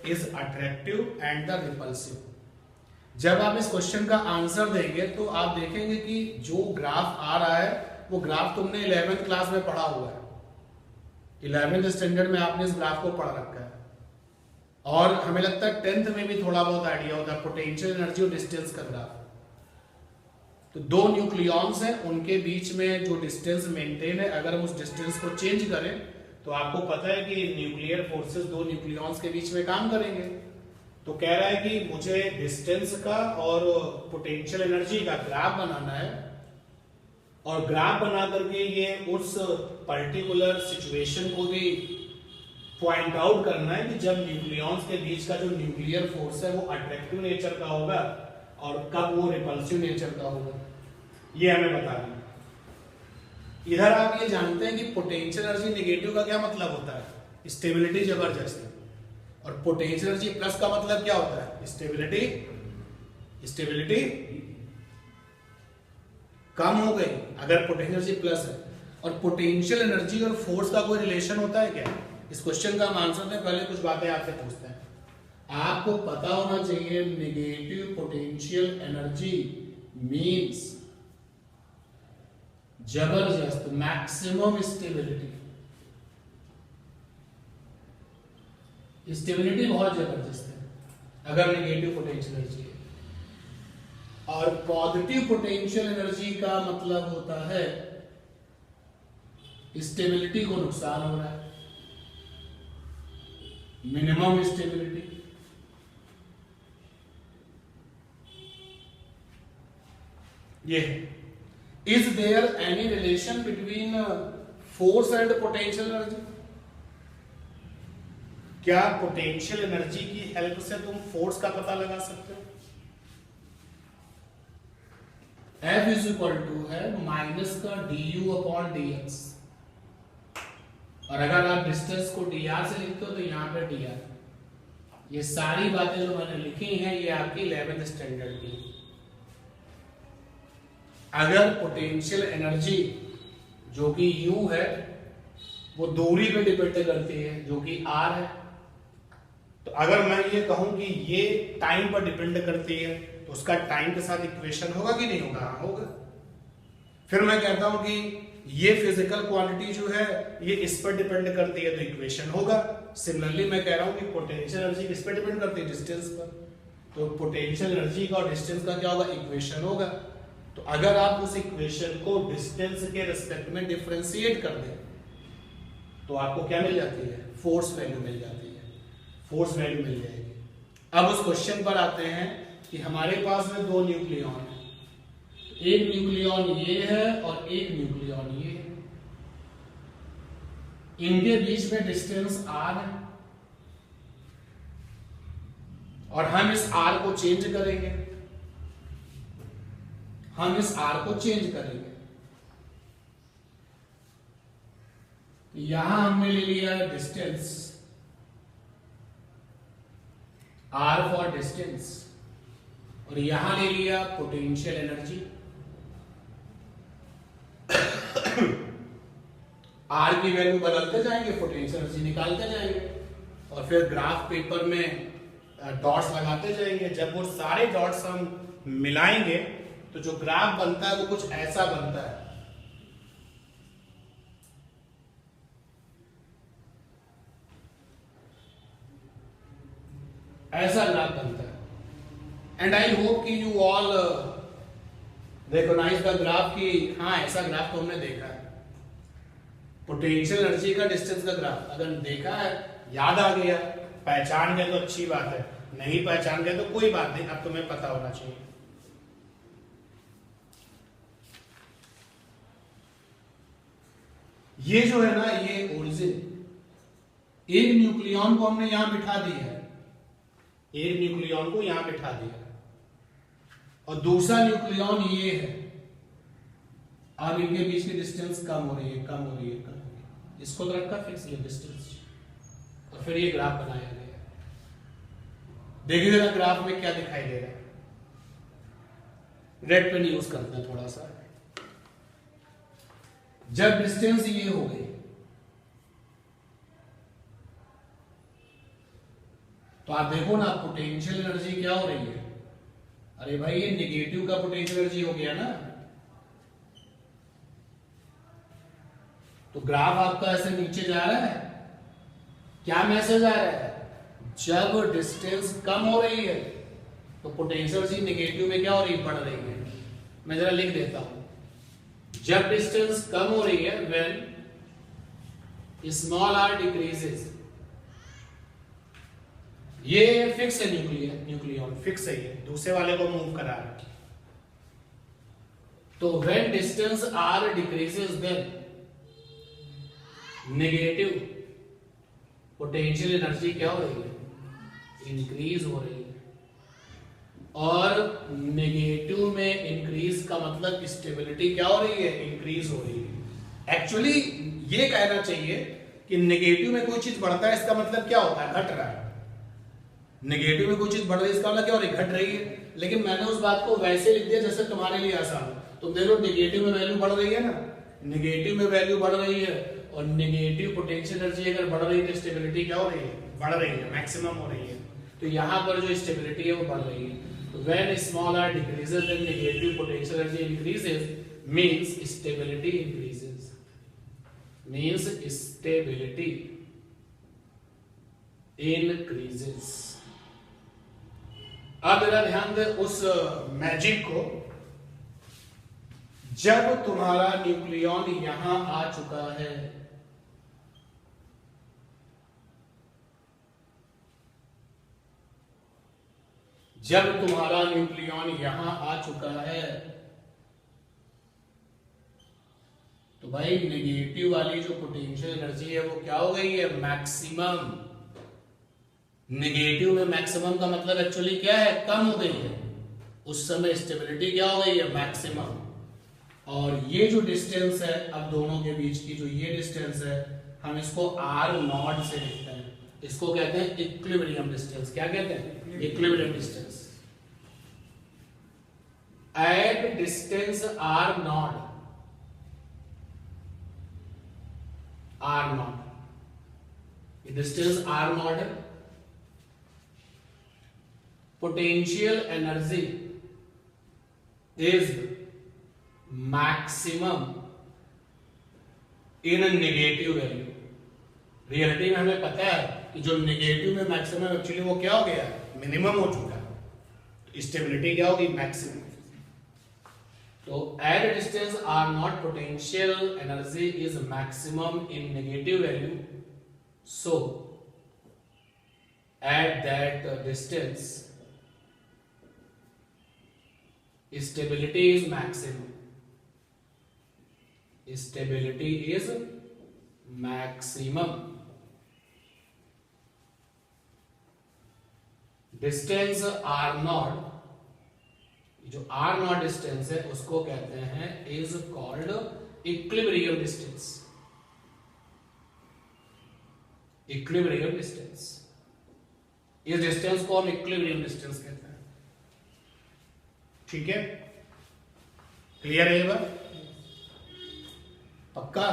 is attractive and the repulsive. जब आप इस question का answer देंगे तो आप देखेंगे कि जो ग्राफ आ रहा है वो ग्राफ तुमने 11th क्लास में पढ़ा हुआ है, 11th स्टैंडर्ड में आपने इस ग्राफ को पढ़ रखा है, और हमें लगता है 10th में भी थोड़ा बहुत आइडिया होता है पोटेंशियल एनर्जी और डिस्टेंस का ग्राफ। तो दो न्यूक्लियॉन्स हैं, उनके बीच में जो डिस्टेंस मेंटेन है, अगर हम उस डिस्टेंस को चेंज करें तो आपको पता है कि न्यूक्लियर फोर्सेस दो न्यूक्लियॉन्स के बीच में काम करेंगे। तो कह रहा है कि मुझे डिस्टेंस का और पोटेंशियल एनर्जी का ग्राफ बनाना है, और ग्राफ बना करके ये उस पर्टिकुलर सिचुएशन को भी पॉइंट आउट करना है कि जब न्यूक्लियॉन्स के बीच का जो न्यूक्लियर फोर्स है वो अट्रैक्टिव नेचर का होगा और कब वो रिपल्सिव नेचर का होगा, ये हमें बताना है। इधर आप ये जानते हैं कि पोटेंशियल एनर्जी नेगेटिव का क्या मतलब होता है, स्टेबिलिटी जबरदस्त, और पोटेंशियल एनर्जी प्लस का मतलब क्या होता है, स्टेबिलिटी कम हो गई अगर पोटेंशियल एनर्जी प्लस है। और पोटेंशियल एनर्जी और फोर्स का कोई रिलेशन होता है क्या? इस क्वेश्चन का हम आंसर दें पहले कुछ बातें आपसे पूछते हैं। आपको पता होना चाहिए नेगेटिव पोटेंशियल एनर्जी मींस जबरदस्त मैक्सिमम स्टेबिलिटी, स्टेबिलिटी बहुत जबरदस्त है अगर नेगेटिव पोटेंशियल एनर्जी है। और पॉजिटिव पोटेंशियल एनर्जी का मतलब होता है स्टेबिलिटी को नुकसान हो रहा है, मिनिमम स्टेबिलिटी। ये is there any relation between force and potential energy? क्या पोटेंशियल एनर्जी की हेल्प से तुम फोर्स का पता लगा सकते हो? F इज इक्वल टू है माइनस का du अपॉन dx, और अगर आप डिस्टेंस को dr से लिखते हो तो यहां पे dr। ये सारी बातें जो मैंने लिखी हैं ये आपकी 11th स्टैंडर्ड की। अगर पोटेंशियल एनर्जी जो कि u है वो दूरी पे डिपेंड करती है जो कि r है, तो अगर मैं ये कहूं कि ये टाइम पर डिपेंड करती है तो उसका टाइम के साथ इक्वेशन होगा कि नहीं होगा? होगा। फिर मैं कहता हूं कि ये फिजिकल क्वांटिटी जो है ये इस पर डिपेंड करती है तो इक्वेशन होगा। सिमिलरली मैं कह रहा हूं कि पोटेंशियल एनर्जी किस पर डिपेंड करती है? डिस्टेंस पर, तो पोटेंशियल एनर्जी का और डिस्टेंस का क्या होगा? इक्वेशन होगा। तो अगर आप उस इक्वेशन को डिस्टेंस के रिस्पेक्ट में डिफरेंशिएट कर दें तो आपको क्या मिल जाती है? फोर्स वैल्यू मिल जाती है, फोर्स वैल्यू मिल जाएगी। अब उस क्वेश्चन पर आते हैं कि हमारे पास में दो न्यूक्लियॉन है, एक न्यूक्लियॉन ये है और एक न्यूक्लियॉन ये है, इनके बीच में डिस्टेंस r है और हम इस r को चेंज करेंगे, हम इस r को चेंज करेंगे। यहां हमने ले लिया डिस्टेंस r फॉर डिस्टेंस, और यहां ले लिया पोटेंशियल एनर्जी। R की वैल्यू बदलते जाएंगे, पोटेंशियल एनर्जी निकालते जाएंगे, और फिर ग्राफ पेपर में डॉट्स लगाते जाएंगे। जब वो सारे डॉट्स हम मिलाएंगे तो जो ग्राफ बनता है वो कुछ ऐसा बनता है। ऐसा ग्राफ बनता है। एंड आई होप कि you all recognise the graph कि हाँ ऐसा ग्राफ तो हमने देखा है, पोटेंशियल एनर्जी का डिस्टेंस का ग्राफ अगर देखा है, याद आ गया, पहचान गए तो अच्छी बात है, नहीं पहचान गए तो कोई बात नहीं, अब तुम्हें पता होना चाहिए। ये जो है ना ये ओरिजिन, एक न्यूक्लियॉन को हमने यहां बिठा दिया है, एक न्यूक्लियॉन को यहां बिठा दिया और दूसरा न्यूक्लियॉन ये है। अब इनके बीच की डिस्टेंस कम हो रही है, कम हो रही है, कम हो रही है, इसको तो रखा फिक्स ये डिस्टेंस, और फिर ये ग्राफ बनाया गया। देखिए जरा ग्राफ में क्या दिखाई दे रहा है, रेड पेन यूज करते हैं थोड़ा सा। जब डिस्टेंस ये हो गई तो आप देखो ना पोटेंशियल एनर्जी क्या हो रही है, अरे भाई ये निगेटिव का पोटेंशियल एनर्जी हो गया ना। तो ग्राफ आपका ऐसे नीचे जा रहा है, क्या मैसेज आ रहा है, जब डिस्टेंस कम हो रही है तो पोटेंशियल एनर्जी निगेटिव में क्या हो रही है, बढ़ रही है। मैं जरा लिख देता हूं, जब डिस्टेंस कम हो रही है, व्हेन स्मॉल आर डिक्रीजेस, ये फिक्स है न्यूक्लियन फिक्स है, ये दूसरे वाले को मूव करा रहा है। तो when distance r decreases then negative potential energy क्या हो रही है, इंक्रीज हो रही है। और नेगेटिव में इंक्रीज का मतलब स्टेबिलिटी क्या हो रही है, इंक्रीज हो रही है। एक्चुअली ये कहना चाहिए कि नेगेटिव में कोई चीज बढ़ता है, इसका मतलब क्या होता है, घट रहा है। नेगेटिव में कोई चीज बढ़ रही है, इसका मतलब क्या हो रही है, घट रही है। लेकिन मैंने उस बात को वैसे लिख दिया जैसे तुम्हारे लिए आसान। तुम देख लो नेगेटिव में वैल्यू बढ़ रही है ना, नेगेटिव में वैल्यू बढ़ रही है, और नेगेटिव पोटेंशियल एनर्जी अगर बढ़ रही है तो स्टेबिलिटी क्या हो रही है, बढ़ रही है, मैक्सिमम हो रही है। तो यहां पर जो स्टेबिलिटी है वो बढ़ रही है। तो when small r decreases then negative potential energy increases, means stability increases, means stability increases. अब जरा ध्यान दे उस मैजिक को, जब तुम्हारा न्यूक्लियॉन यहां आ चुका है, जब तुम्हारा न्यूक्लियॉन यहां आ चुका है, तो भाई नेगेटिव वाली जो पोटेंशियल एनर्जी है वो क्या हो गई है, मैक्सिमम। नेगेटिव में मैक्सिमम का मतलब एक्चुअली क्या है, कम हो गई है। उस समय स्टेबिलिटी क्या हो गई है, मैक्सिमम। और ये जो डिस्टेंस है अब दोनों के बीच की, जो ये डिस्टेंस है, हम इसको आर नॉट से लिखते हैं। इसको कहते हैं इक्विलिब्रियम डिस्टेंस। क्या कहते हैं, equilibrium distance. At distance r naught, r not, distance r naught है, potential energy is maximum in negative value. Reality में हमें पता है कि जो नेगेटिव में मैक्सिमम एक्चुअली वो क्या हो गया, मिनिमम हो चुका है। स्टेबिलिटी क्या होगी, मैक्सिमम। तो at distance r nought potential energy is maximum in negative value, so at that distance stability is maximum, stability is maximum। Distance r nought, जो आर नॉट डिस्टेंस है उसको कहते हैं is called equilibrium distance, equilibrium distance. इस distance को हम equilibrium distance कहते हैं। ठीक है, क्लियर है ये बात, पक्का।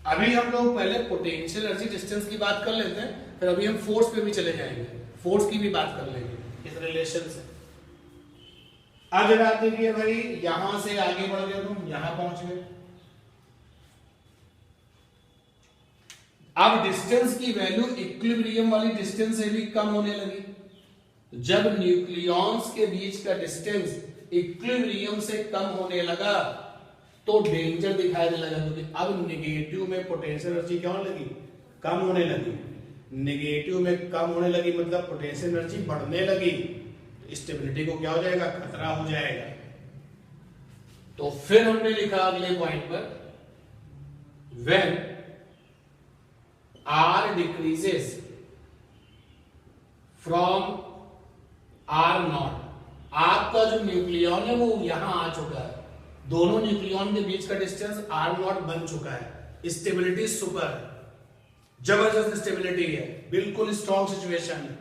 अभी हम लोग पहले पोटेंशियल एनर्जी डिस्टेंस की बात कर लेते हैं, फिर अभी हम फोर्स पे भी चले जाएंगे, फोर्स की भी बात कर लेंगे इस रिलेशन से। अब जरा देखिए भाई, यहां से आगे बढ़ गए तुम, यहां पहुंच गए। अब डिस्टेंस की वैल्यू इक्विलिब्रियम वाली डिस्टेंस से भी कम होने लगी। जब न्यूक्लियॉन्स के बीच का डिस्टेंस इक्विलिब्रियम से कम होने लगा तो डेंजर दिखाई देने लगा, क्योंकि अब नेगेटिव में पोटेंशियल एनर्जी क्या होने लगी, कम होने लगी। नेगेटिव में कम होने लगी मतलब पोटेंशियल एनर्जी बढ़ने लगी, तो स्टेबिलिटी को क्या हो जाएगा, खतरा हो जाएगा। तो फिर हमने लिखा अगले पॉइंट पर, when r decreases from r nought, आपका जो न्यूक्लियॉन है वो यहां आ चुका है, दोनों न्यूक्लियॉन के बीच का डिस्टेंस आर नॉट बन चुका है, स्टेबिलिटी सुपर, जबरदस्त स्टेबिलिटी है, बिल्कुल स्ट्रॉन्ग सिचुएशन है,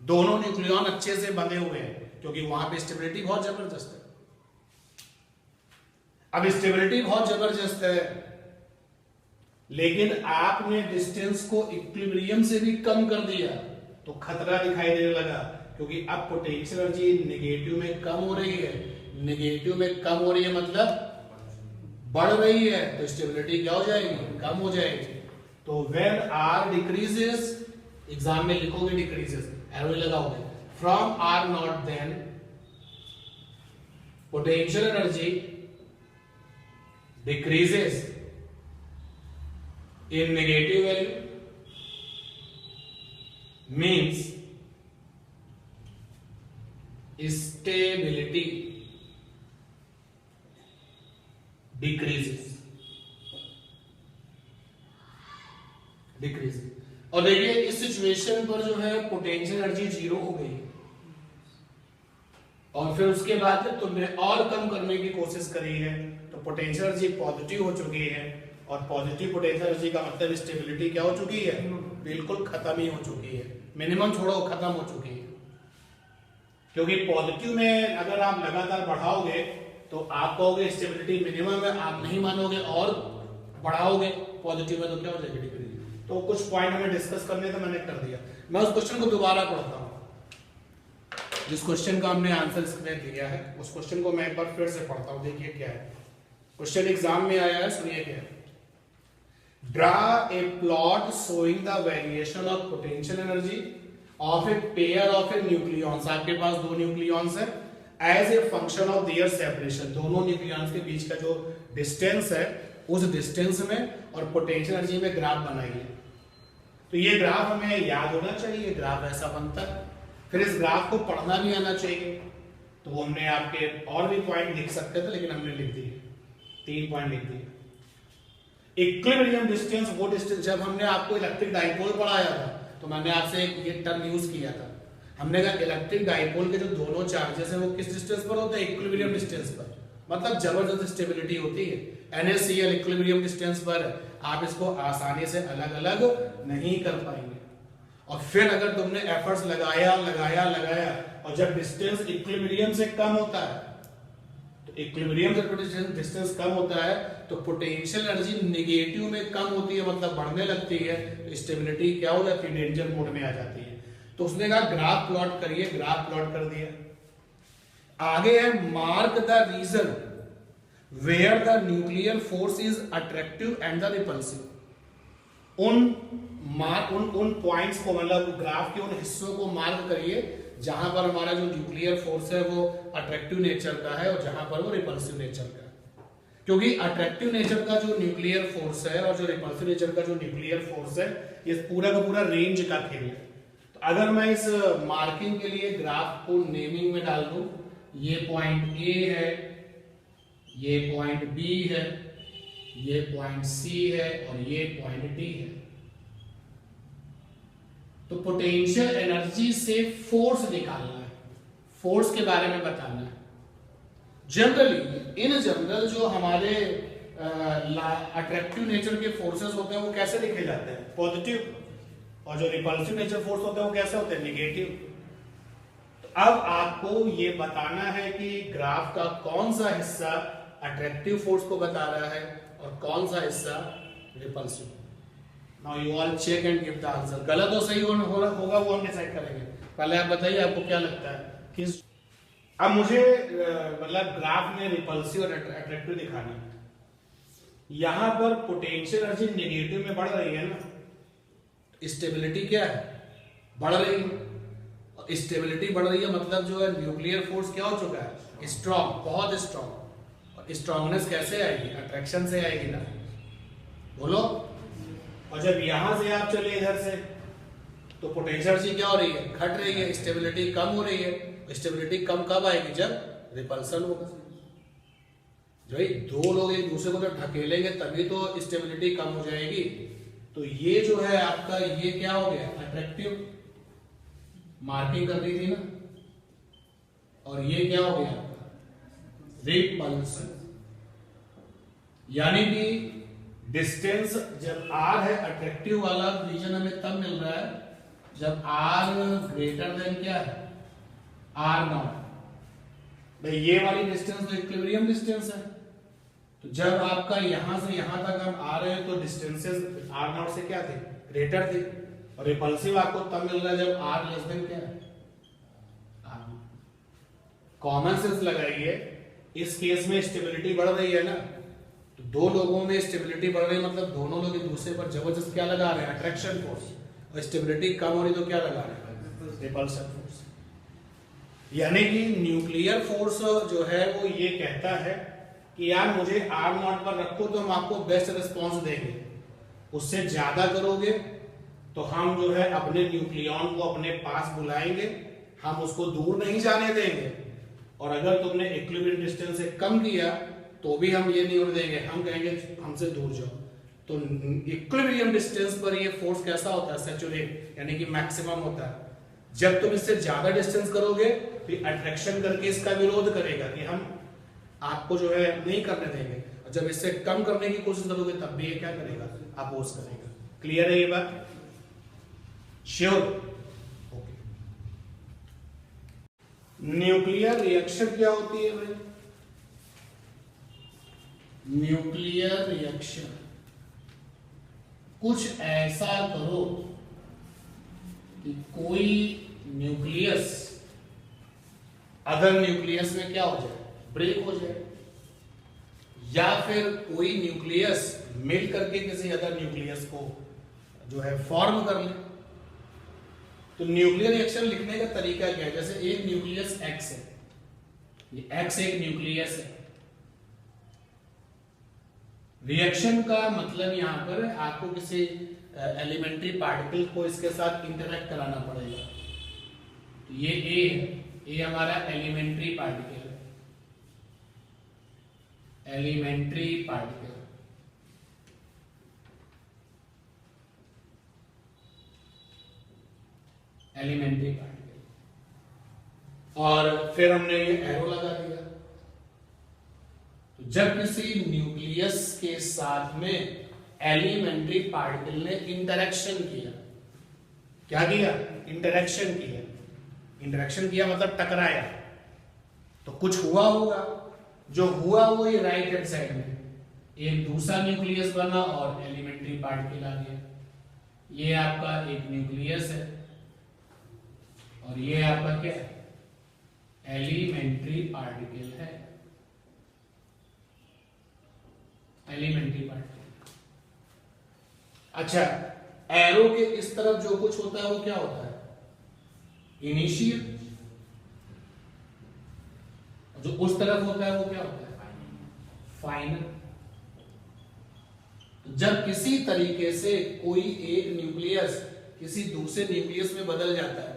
दोनों न्यूक्लियॉन अच्छे से बंधे हुए हैं, क्योंकि वहां पे स्टेबिलिटी बहुत जबरदस्त है। अब स्टेबिलिटी बहुत जबरदस्त है, लेकिन आपने डिस्टेंस को इक्विलिब्रियम से भी कम कर दिया, तो खतरा दिखाई देने लगा, क्योंकि अब पोटेंशियल एनर्जी नेगेटिव में कम हो रही है। नेगेटिव में कम हो रही है मतलब बढ़ रही है, तो स्टेबिलिटी क्या हो जाएगी, कम हो जाएगी। तो व्हेन आर डिक्रीजेस, एग्जाम में लिखोगे डिक्रीजेस, एरो लगाओगे, from r nought then potential energy decreases in negative value means stability decreases। और देखिए इस सिचुएशन पर जो है पोटेंशियल एनर्जी 0 हो गई, और फिर उसके बाद तुमने और कम करने की कोशिश करी है, तो पोटेंशियल एनर्जी पॉजिटिव हो चुकी है, और पॉजिटिव पोटेंशियल एनर्जी का मतलब स्टेबिलिटी क्या हो चुकी है, बिल्कुल खत्म ही हो चुकी है, मिनिमम छोड़ो खत्म हो चुकी है। क्योंकि पॉजिटिव में अगर आप लगातार बढ़ाओगे तो आप कहोगे स्टेबिलिटी मिनिमम है, आप नहीं मानोगे और बढ़ाओगे पॉजिटिव में, तो क्या हो जाएगी, डिक्रीज। तो कुछ पॉइंट हमें डिस्कस करने तो मैंने कर दिया। मैं उस क्वेश्चन को दोबारा पढ़ता हूं, जिस क्वेश्चन का हमने आंसर इसमें दिया है, उस क्वेश्चन को मैं एक बार फिर से पढ़ता हूं। देखिए क्या है क्वेश्चन, एग्जाम में आया है, सुनिए क्या है। Draw a plot showing the variation of potential energy of a pair of a nucleons। आपके पास दो न्यूक्लियॉन्स है, as a function of their separation। दोनों न्यूक्लियॉन्स के बीच का जो डिस्टेंस है, उस डिस्टेंस में और पोटेंशियल एनर्जी में ग्राफ बनाइए। तो ये ग्राफ हमें याद होना चाहिए, ग्राफ ऐसा बनता है, फिर इस ग्राफ को पढ़ना भी आना चाहिए। तो वो हमने आपके और भी पॉइंट लिख सकते थे, लेकिन हमने लिख दिए, 3 पॉइंट लिख दिए। इक्विलिब्रियम डिस्टेंस, वो डिस्टेंस जब हमने आपको इलेक्ट्रिक डाइपोल पढ़ाया था तो मैंने आपसे ये टर्म यूज किया था। हमने कहा इलेक्ट्रिक डाइपोल के जो दोनों चार्जेस हैं वो किस डिस्टेंस पर होते हैं, इक्विलिब्रियम डिस्टेंस पर, मतलब जबरदस्त स्टेबिलिटी होती है। NaCl इक्विलिब्रियम डिस्टेंस पर, आप इसको आसानी से अलग अलग नहीं कर पाएंगे। और फिर अगर तुमने एफर्ट्स लगाया लगाया लगाया और जब डिस्टेंस इक्विलिब्रियम से कम होता है, तो इक्विलिब्रियम से डिस्टेंस कम होता है तो पोटेंशियल एनर्जी नेगेटिव में कम होती है, मतलब बढ़ने लगती है, तो स्टेबिलिटी क्या हो जाती है, डेंजर मोड में आ जाती है। तो उसने कहा ग्राफ प्लॉट करिए, ग्राफ प्लॉट कर दिया। आगे है mark the region where the nuclear force is attractive and the repulsive. उन पॉइंट्स को, मतलब ग्राफ के उन हिस्सों को मार्क करिए जहां पर हमारा जो न्यूक्लियर फोर्स है वो अट्रैक्टिव नेचर का है और जहां पर वो रिपल्सिव नेचर का है। क्योंकि अट्रैक्टिव नेचर का जो न्यूक्लियर फोर्स है और जो रिपल्सिव नेचर का जो न्यूक्लियर फोर्स है, ये पूरा का पूरा रेंज का खेल है। तो अगर मैं इस मार्किंग के लिए ग्राफ को नेमिंग में डाल दूं, ये पॉइंट ए है, ये पॉइंट बी है, ये पॉइंट सी है और ये पॉइंट डी है, तो पोटेंशियल एनर्जी से फोर्स निकालना है, फोर्स के बारे में बताना है। जनरली इन जनरल जो हमारे अट्रैक्टिव नेचर के फोर्सेस होते हैं वो कैसे लिखे जाते हैं, पॉजिटिव, और जो रिपल्सिव नेचर फोर्स होते हैं वो कैसे होते हैं, नेगेटिव। तो अब आपको ये बताना है कि ग्राफ का कौन सा हिस्सा अट्रैक्टिव फोर्स को बता रहा है और कौन सा हिस्सा repulsive. Now you all check and give the answer. गलत और सही होगा वो हम डिसाइड करेंगे। पहले आप बताइए आपको क्या लगता है किस। अब मुझे मतलब ग्राफ में रिपल्सिव और अट्रैक्टिव दिखाना है। यहां पर पोटेंशियल एनर्जी नेगेटिव में बढ़ रही है ना, स्टेबिलिटी क्या है, बढ़ रही है। स्टेबिलिटी बढ़ रही है मतलब जो है न्यूक्लियर फोर्स क्या हो चुका है, स्ट्रॉन्ग, बहुत स्ट्रॉन्ग। और स्ट्रॉन्गनेस कैसे आएगी, अट्रैक्शन से आएगी ना, बोलो। और जब यहां से आप चले इधर से तो पोटेंशियल एनर्जी क्या हो रही है, घट रही है, स्टेबिलिटी कम हो रही है। स्टेबिलिटी कम कब आएगी, जब रिपल्सन होगा। जो दो लोग एक दूसरे को जब ढकेलेंगे तभी तो स्टेबिलिटी कम हो जाएगी। तो ये जो है आपका, ये क्या हो गया, अट्रैक्टिव, मार्किंग कर दी थी ना, और ये क्या हो गया, रिपल्सन। यानी कि डिस्टेंस जब r है, अट्रैक्टिव वाला रीजन हमें तब मिल रहा है जब r ग्रेटर देन क्या है, r नॉट। भाई ये वाली डिस्टेंस तो इक्विलिब्रियम डिस्टेंस है, तो जब आपका यहां से यहां तक हम आ रहे हैं तो डिस्टेंसेस r नॉट से क्या थे, ग्रेटर थे। और रिपल्सिव आपको तब मिल रहा है जब R लेस देन क्या है, कॉमन सेंस लगाइए, इस केस में स्टेबिलिटी बढ़ रही है ना, तो दो लोगों में स्टेबिलिटी बढ़ रही है मतलब दोनों लोग एक दूसरे पर जबरदस्त क्या लगा रहे हैं, अट्रैक्शन फोर्स, और स्टेबिलिटी कम हो रही तो क्या लगा रहे हैं, रिपल्सन फोर्स। यानी कि न्यूक्लियर फोर्स जो है वो ये कहता है कि यार मुझे R0 पर रखो तो हम आपको बेस्ट रिस्पॉन्स देंगे, उससे ज्यादा करोगे तो हम जो है अपने न्यूक्लियॉन को अपने पास बुलाएंगे, हम उसको दूर नहीं जाने देंगे, और अगर तुमने इक्विलिब्रियम डिस्टेंस से कम किया तो भी हम ये नहीं होने देंगे, हम कहेंगे हमसे दूर जाओ। तो इक्विलिब्रियम डिस्टेंस पर ये फोर्स कैसा होता है, सैचुरेट यानी कि मैक्सिमम होता है। जब तुम इससे ज्यादा डिस्टेंस करोगे तो अट्रैक्शन करके इसका विरोध करेगा कि हम आपको जो है नहीं करने देंगे, और जब इससे कम करने की कोशिश करोगे तब भी ये क्या करेगा, अपोज करेगा। क्लियर है ये बात? श्योर? ओके। न्यूक्लियर रिएक्शन क्या होती है भाई? न्यूक्लियर रिएक्शन कुछ ऐसा करो कि कोई न्यूक्लियस अदर न्यूक्लियस में क्या हो जाए, ब्रेक हो जाए, या फिर कोई न्यूक्लियस मिल करके किसी अदर न्यूक्लियस को जो है फॉर्म कर ले। तो न्यूक्लियर रिएक्शन लिखने का तरीका क्या है, जैसे एक न्यूक्लियस X है, ये X एक न्यूक्लियस है, रिएक्शन का मतलब यहां पर आपको किसी एलिमेंट्री पार्टिकल को इसके साथ इंटरेक्ट कराना पड़ेगा। तो ये A है, ये हमारा एलिमेंट्री पार्टिकल है, एलिमेंट्री पार्टिकल, एलिमेंट्री पार्टिकल, और फिर हमने ये एरो लगा दिया। तो जब किसी न्यूक्लियस के साथ में एलिमेंट्री पार्टिकल ने इंटरेक्शन किया, क्या किया, इंटरेक्शन किया, इंटरेक्शन किया मतलब टकराया, तो कुछ हुआ होगा, जो हुआ वो ये राइट हैंड साइड में एक दूसरा न्यूक्लियस बना और एलिमेंट्री पार्टिकल आ गया। ये आपका एक न्यूक्लियस है और ये आपका क्या है, एलिमेंट्री पार्टिकल है, एलिमेंट्री पार्टिकल। अच्छा, एरो के इस तरफ जो कुछ होता है वो क्या होता है, इनिशियल, जो उस तरफ होता है वो क्या होता है, फाइनल। जब किसी तरीके से कोई एक न्यूक्लियस किसी दूसरे न्यूक्लियस में बदल जाता है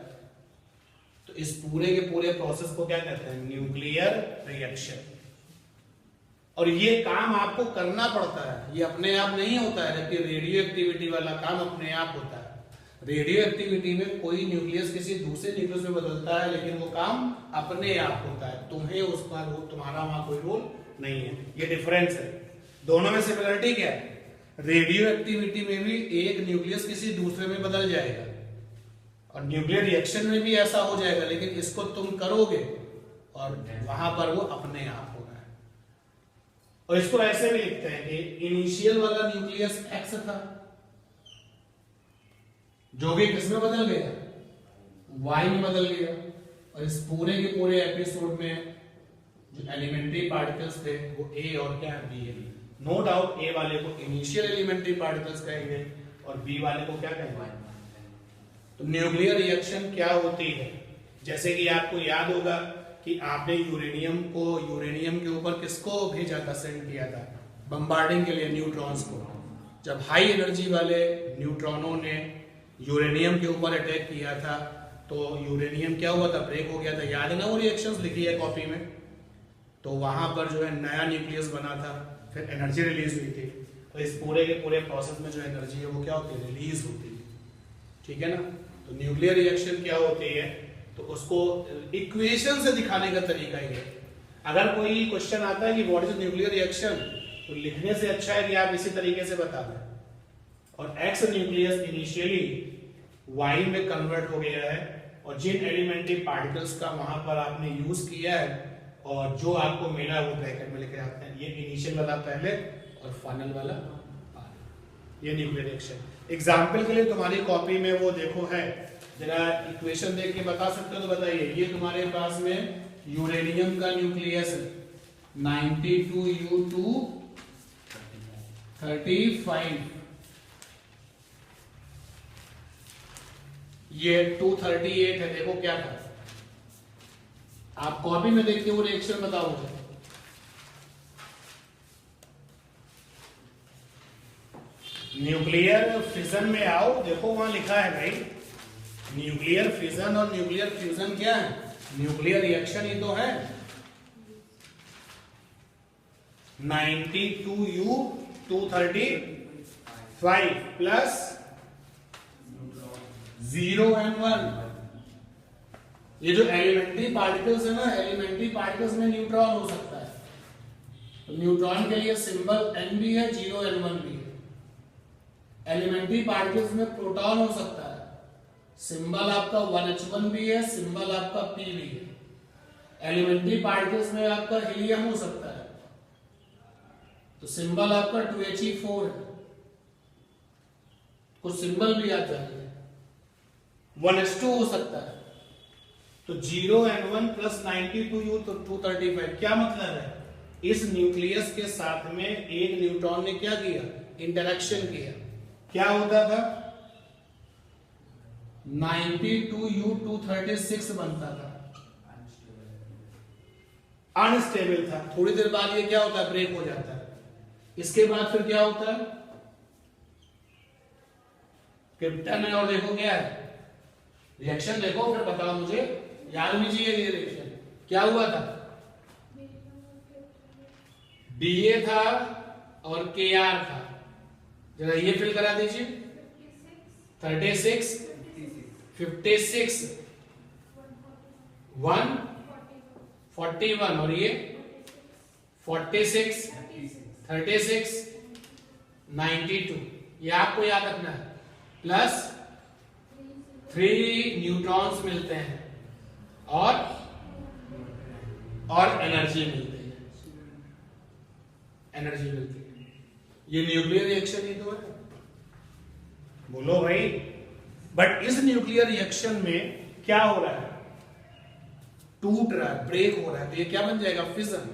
तो इस पूरे के पूरे प्रोसेस को क्या कहते हैं, न्यूक्लियर रिएक्शन। और ये काम आपको करना पड़ता है, ये अपने आप नहीं होता है, जबकि रेडियो एक्टिविटी वाला काम अपने आप होता है। रेडियो एक्टिविटी में कोई न्यूक्लियस किसी दूसरे न्यूक्लियस में बदलता है, लेकिन वो काम अपने आप होता है, तुम्हें उस पर तुम्हारा वहां कोई रोल नहीं है। ये डिफरेंस है, दोनों में सिमिलरिटी क्या है, रेडियो एक्टिविटी में भी एक न्यूक्लियस किसी दूसरे में बदल जाएगा और न्यूक्लियर रिएक्शन में भी ऐसा हो जाएगा, लेकिन इसको तुम करोगे और वहां पर वो अपने आप होगा। और इसको ऐसे भी लिखते हैं कि इनिशियल वाला न्यूक्लियस X था, जो भी किसमें बदल गया, Y में बदल गया। और इस पूरे के पूरे एपिसोड में जो एलिमेंट्री पार्टिकल्स थे वो A और क्या है, B है। नो डाउट A वाले को इनिशियल एलिमेंट्री पार्टिकल्स कहेंगे और B वाले को क्या कहेंगे। तो न्यूक्लियर रिएक्शन क्या होती है, जैसे कि आपको याद होगा कि आपने यूरेनियम के ऊपर किसको भेजा था, सेंड किया था बम्बार्डिंग के लिए, न्यूट्रॉन्स को। जब हाई एनर्जी वाले न्यूट्रॉनों ने यूरेनियम के ऊपर अटैक किया था तो यूरेनियम क्या हुआ था, ब्रेक हो गया था। याद है ना, वो रिएक्शंस लिखी है कॉपी में। तो वहां पर जो है नया न्यूक्लियस बना था, फिर एनर्जी रिलीज हुई थी। तो इस पूरे के पूरे प्रोसेस में जो एनर्जी है वो क्या होती है, रिलीज होती है। ठीक है ना। तो न्यूक्लियर रिएक्शन क्या होती है, तो उसको इक्वेशन से दिखाने का तरीका ये है। अगर कोई क्वेश्चन आता है कि व्हाट इज न्यूक्लियर रिएक्शन, तो लिखने से अच्छा है कि आप इसी तरीके से बता दें। और एक्स न्यूक्लियस इनिशियली वाई में कन्वर्ट हो गया है, और जिन एलिमेंट्री पार्टिकल्स का वहां पर आपने यूज किया है और जो आपको मिला वो ब्रैकेट में लिखे जाते हैं। ये इनिशियल वाला पहले और फाइनल वाला बाद। ये न्यूक्लियर रिएक्शन। एग्जाम्पल के लिए तुम्हारी कॉपी में वो देखो है, जरा इक्वेशन देख के बता सकते हो तो बताइए। ये तुम्हारे पास में यूरेनियम का न्यूक्लियस है 92U2 35, ये 238 है। देखो क्या था, आप कॉपी में देख के वो रिएक्शन बताओ मुझे। न्यूक्लियर फिजन में आओ, देखो वहां लिखा है भाई न्यूक्लियर फिजन और न्यूक्लियर फ्यूजन क्या है, न्यूक्लियर रिएक्शन ही तो है। 92U235 plus 0 and 1। ये जो एलिमेंट्री पार्टिकल्स है ना, एलिमेंट्री पार्टिकल्स में न्यूट्रॉन हो सकता है, तो न्यूट्रॉन के लिए सिंबल N भी है, 0 and 1 भी है। एलिमेंट्री पार्टिकल्स में प्रोटॉन हो सकता है, सिंबल आपका 1H1 भी है, सिंबल आपका P भी है। एलिमेंट्री पार्टिकल्स में आपका हीलियम हो सकता है, तो सिंबल आपका 2He4 है। कुछ सिंबल भी याद जाएंगे। 1S2 हो सकता है, तो 0 and 1 प्लस 92U तो 235। क्या मतलब है, इस न्यूक्लियस के साथ में एक न्यूट्रॉन ने क्या किया, इंटरेक्शन किया। क्या होता था, 92U236 बनता था, अनस्टेबल था। थोड़ी देर बाद ये क्या होता है, ब्रेक हो जाता है। इसके बाद फिर क्या होता है, क्रिप्टन है, और देखो क्या है, रिएक्शन देखो फिर बताओ मुझे, याद भी चाहिए ये रिएक्शन क्या हुआ था। Da था और Kr था, जरा ये फिल करा दीजिए। 36 56 141 और ये 46 36 92, ये आपको याद रखना है। प्लस 3 न्यूट्रॉन्स मिलते हैं और एनर्जी मिलती है, एनर्जी मिलती है। ये न्यूक्लियर रिएक्शन ही तो है, बोलो भाई। बट इस न्यूक्लियर रिएक्शन में क्या हो रहा है, टूट रहा है, ब्रेक हो रहा है, तो ये क्या बन जाएगा, फिजन।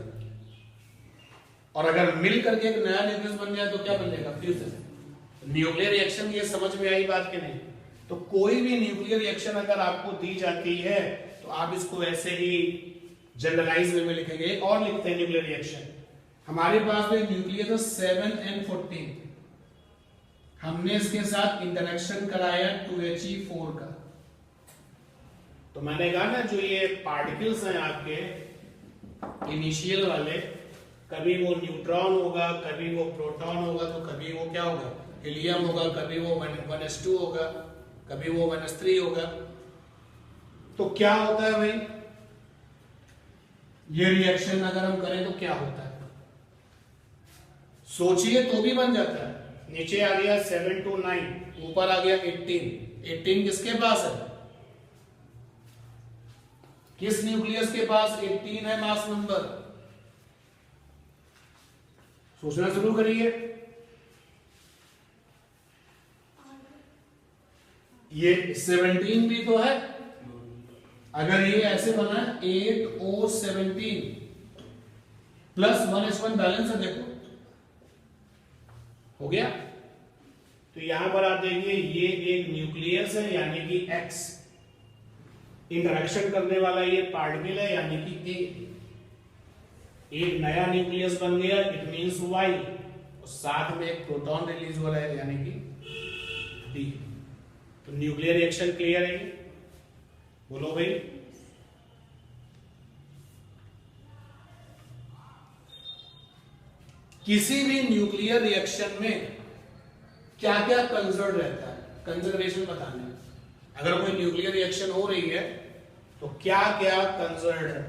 और अगर मिल करके एक नया न्यूक्लियस बन जाए तो क्या बन जाएगा, फ्यूजन। न्यूक्लियर रिएक्शन ये समझ में आई बात कि नहीं। तो कोई भी न्यूक्लियर रिएक्शन अगर आपको दी जाती है तो आप इसको ऐसे ही जनरलाइज वे में लिखेंगे। एक और लिखते हैं न्यूक्लियर रिएक्शन। हमारे पास में न्यूक्लियस है 7N14, हमने इसके साथ इंटरेक्शन कराया 2He4 का। तो मैंने कहा ना, जो ये पार्टिकल्स हैं आपके इनिशियल वाले, कभी वो न्यूट्रॉन होगा, कभी वो प्रोटॉन होगा, तो कभी वो क्या होगा, हीलियम होगा, कभी वो 1s2 होगा, कभी वो 1s3 होगा। तो क्या होता है भाई, ये रिएक्शन अगर हम करें तो क्या होता है, सोचिए तो भी बन जाता है। नीचे आ गया 7 to 9, ऊपर आ गया 18 किसके पास है, किस न्यूक्लियस के पास 18 है मास नंबर, सोचना शुरू करिए। ये 17 भी तो है, अगर ये ऐसे बना 8O17 प्लस 1s1 बैलेंस है, देखो हो गया। तो यहां पर आप देखिए, ये एक न्यूक्लियस है यानी कि X, इंटरेक्शन करने वाला ये पार्टिकल है यानी कि A, एक नया न्यूक्लियस बन गया, इट मींस Y, और साथ में एक प्रोटॉन रिलीज हो रहा है यानी कि D। तो न्यूक्लियर रिएक्शन क्लियर है, बोलो भाई। किसी भी न्यूक्लियर रिएक्शन में क्या क्या कंजर्व रहता है, कंजर्वेशन बताने में। अगर कोई न्यूक्लियर रिएक्शन हो रही है तो क्या क्या कंजर्व है।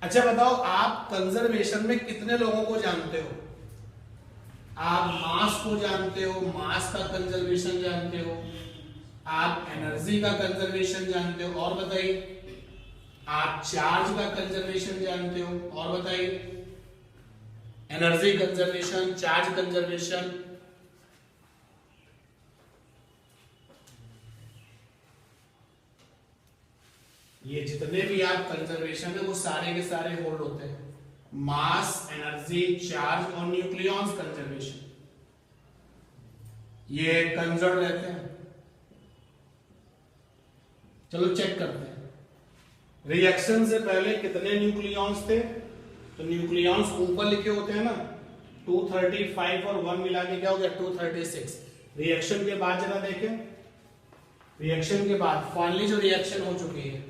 अच्छा बताओ, आप कंजर्वेशन में कितने लोगों को जानते हो, आप मास को जानते हो, मास का कंजर्वेशन जानते हो, आप एनर्जी का कंजर्वेशन जानते हो, और बताइए आप चार्ज का कंजर्वेशन जानते हो, और बताइए एनर्जी कंजर्वेशन, चार्ज कंजर्वेशन, ये जितने भी आप कंजर्वेशन है वो सारे के सारे होल्ड होते हैं, मास, एनर्जी, चार्ज और न्यूक्लियॉन्स कंजर्वेशन, ये कंजर्व रहते हैं। चलो चेक करते हैं, रिएक्शन से पहले कितने न्यूक्लियॉन्स थे, तो न्यूक्लियॉन्स ऊपर लिखे होते हैं ना, 235 और 1 मिला के क्या हो गया 236। रिएक्शन के बाद जरा देखें, रिएक्शन के बाद फाइनली जो रिएक्शन हो चुकी है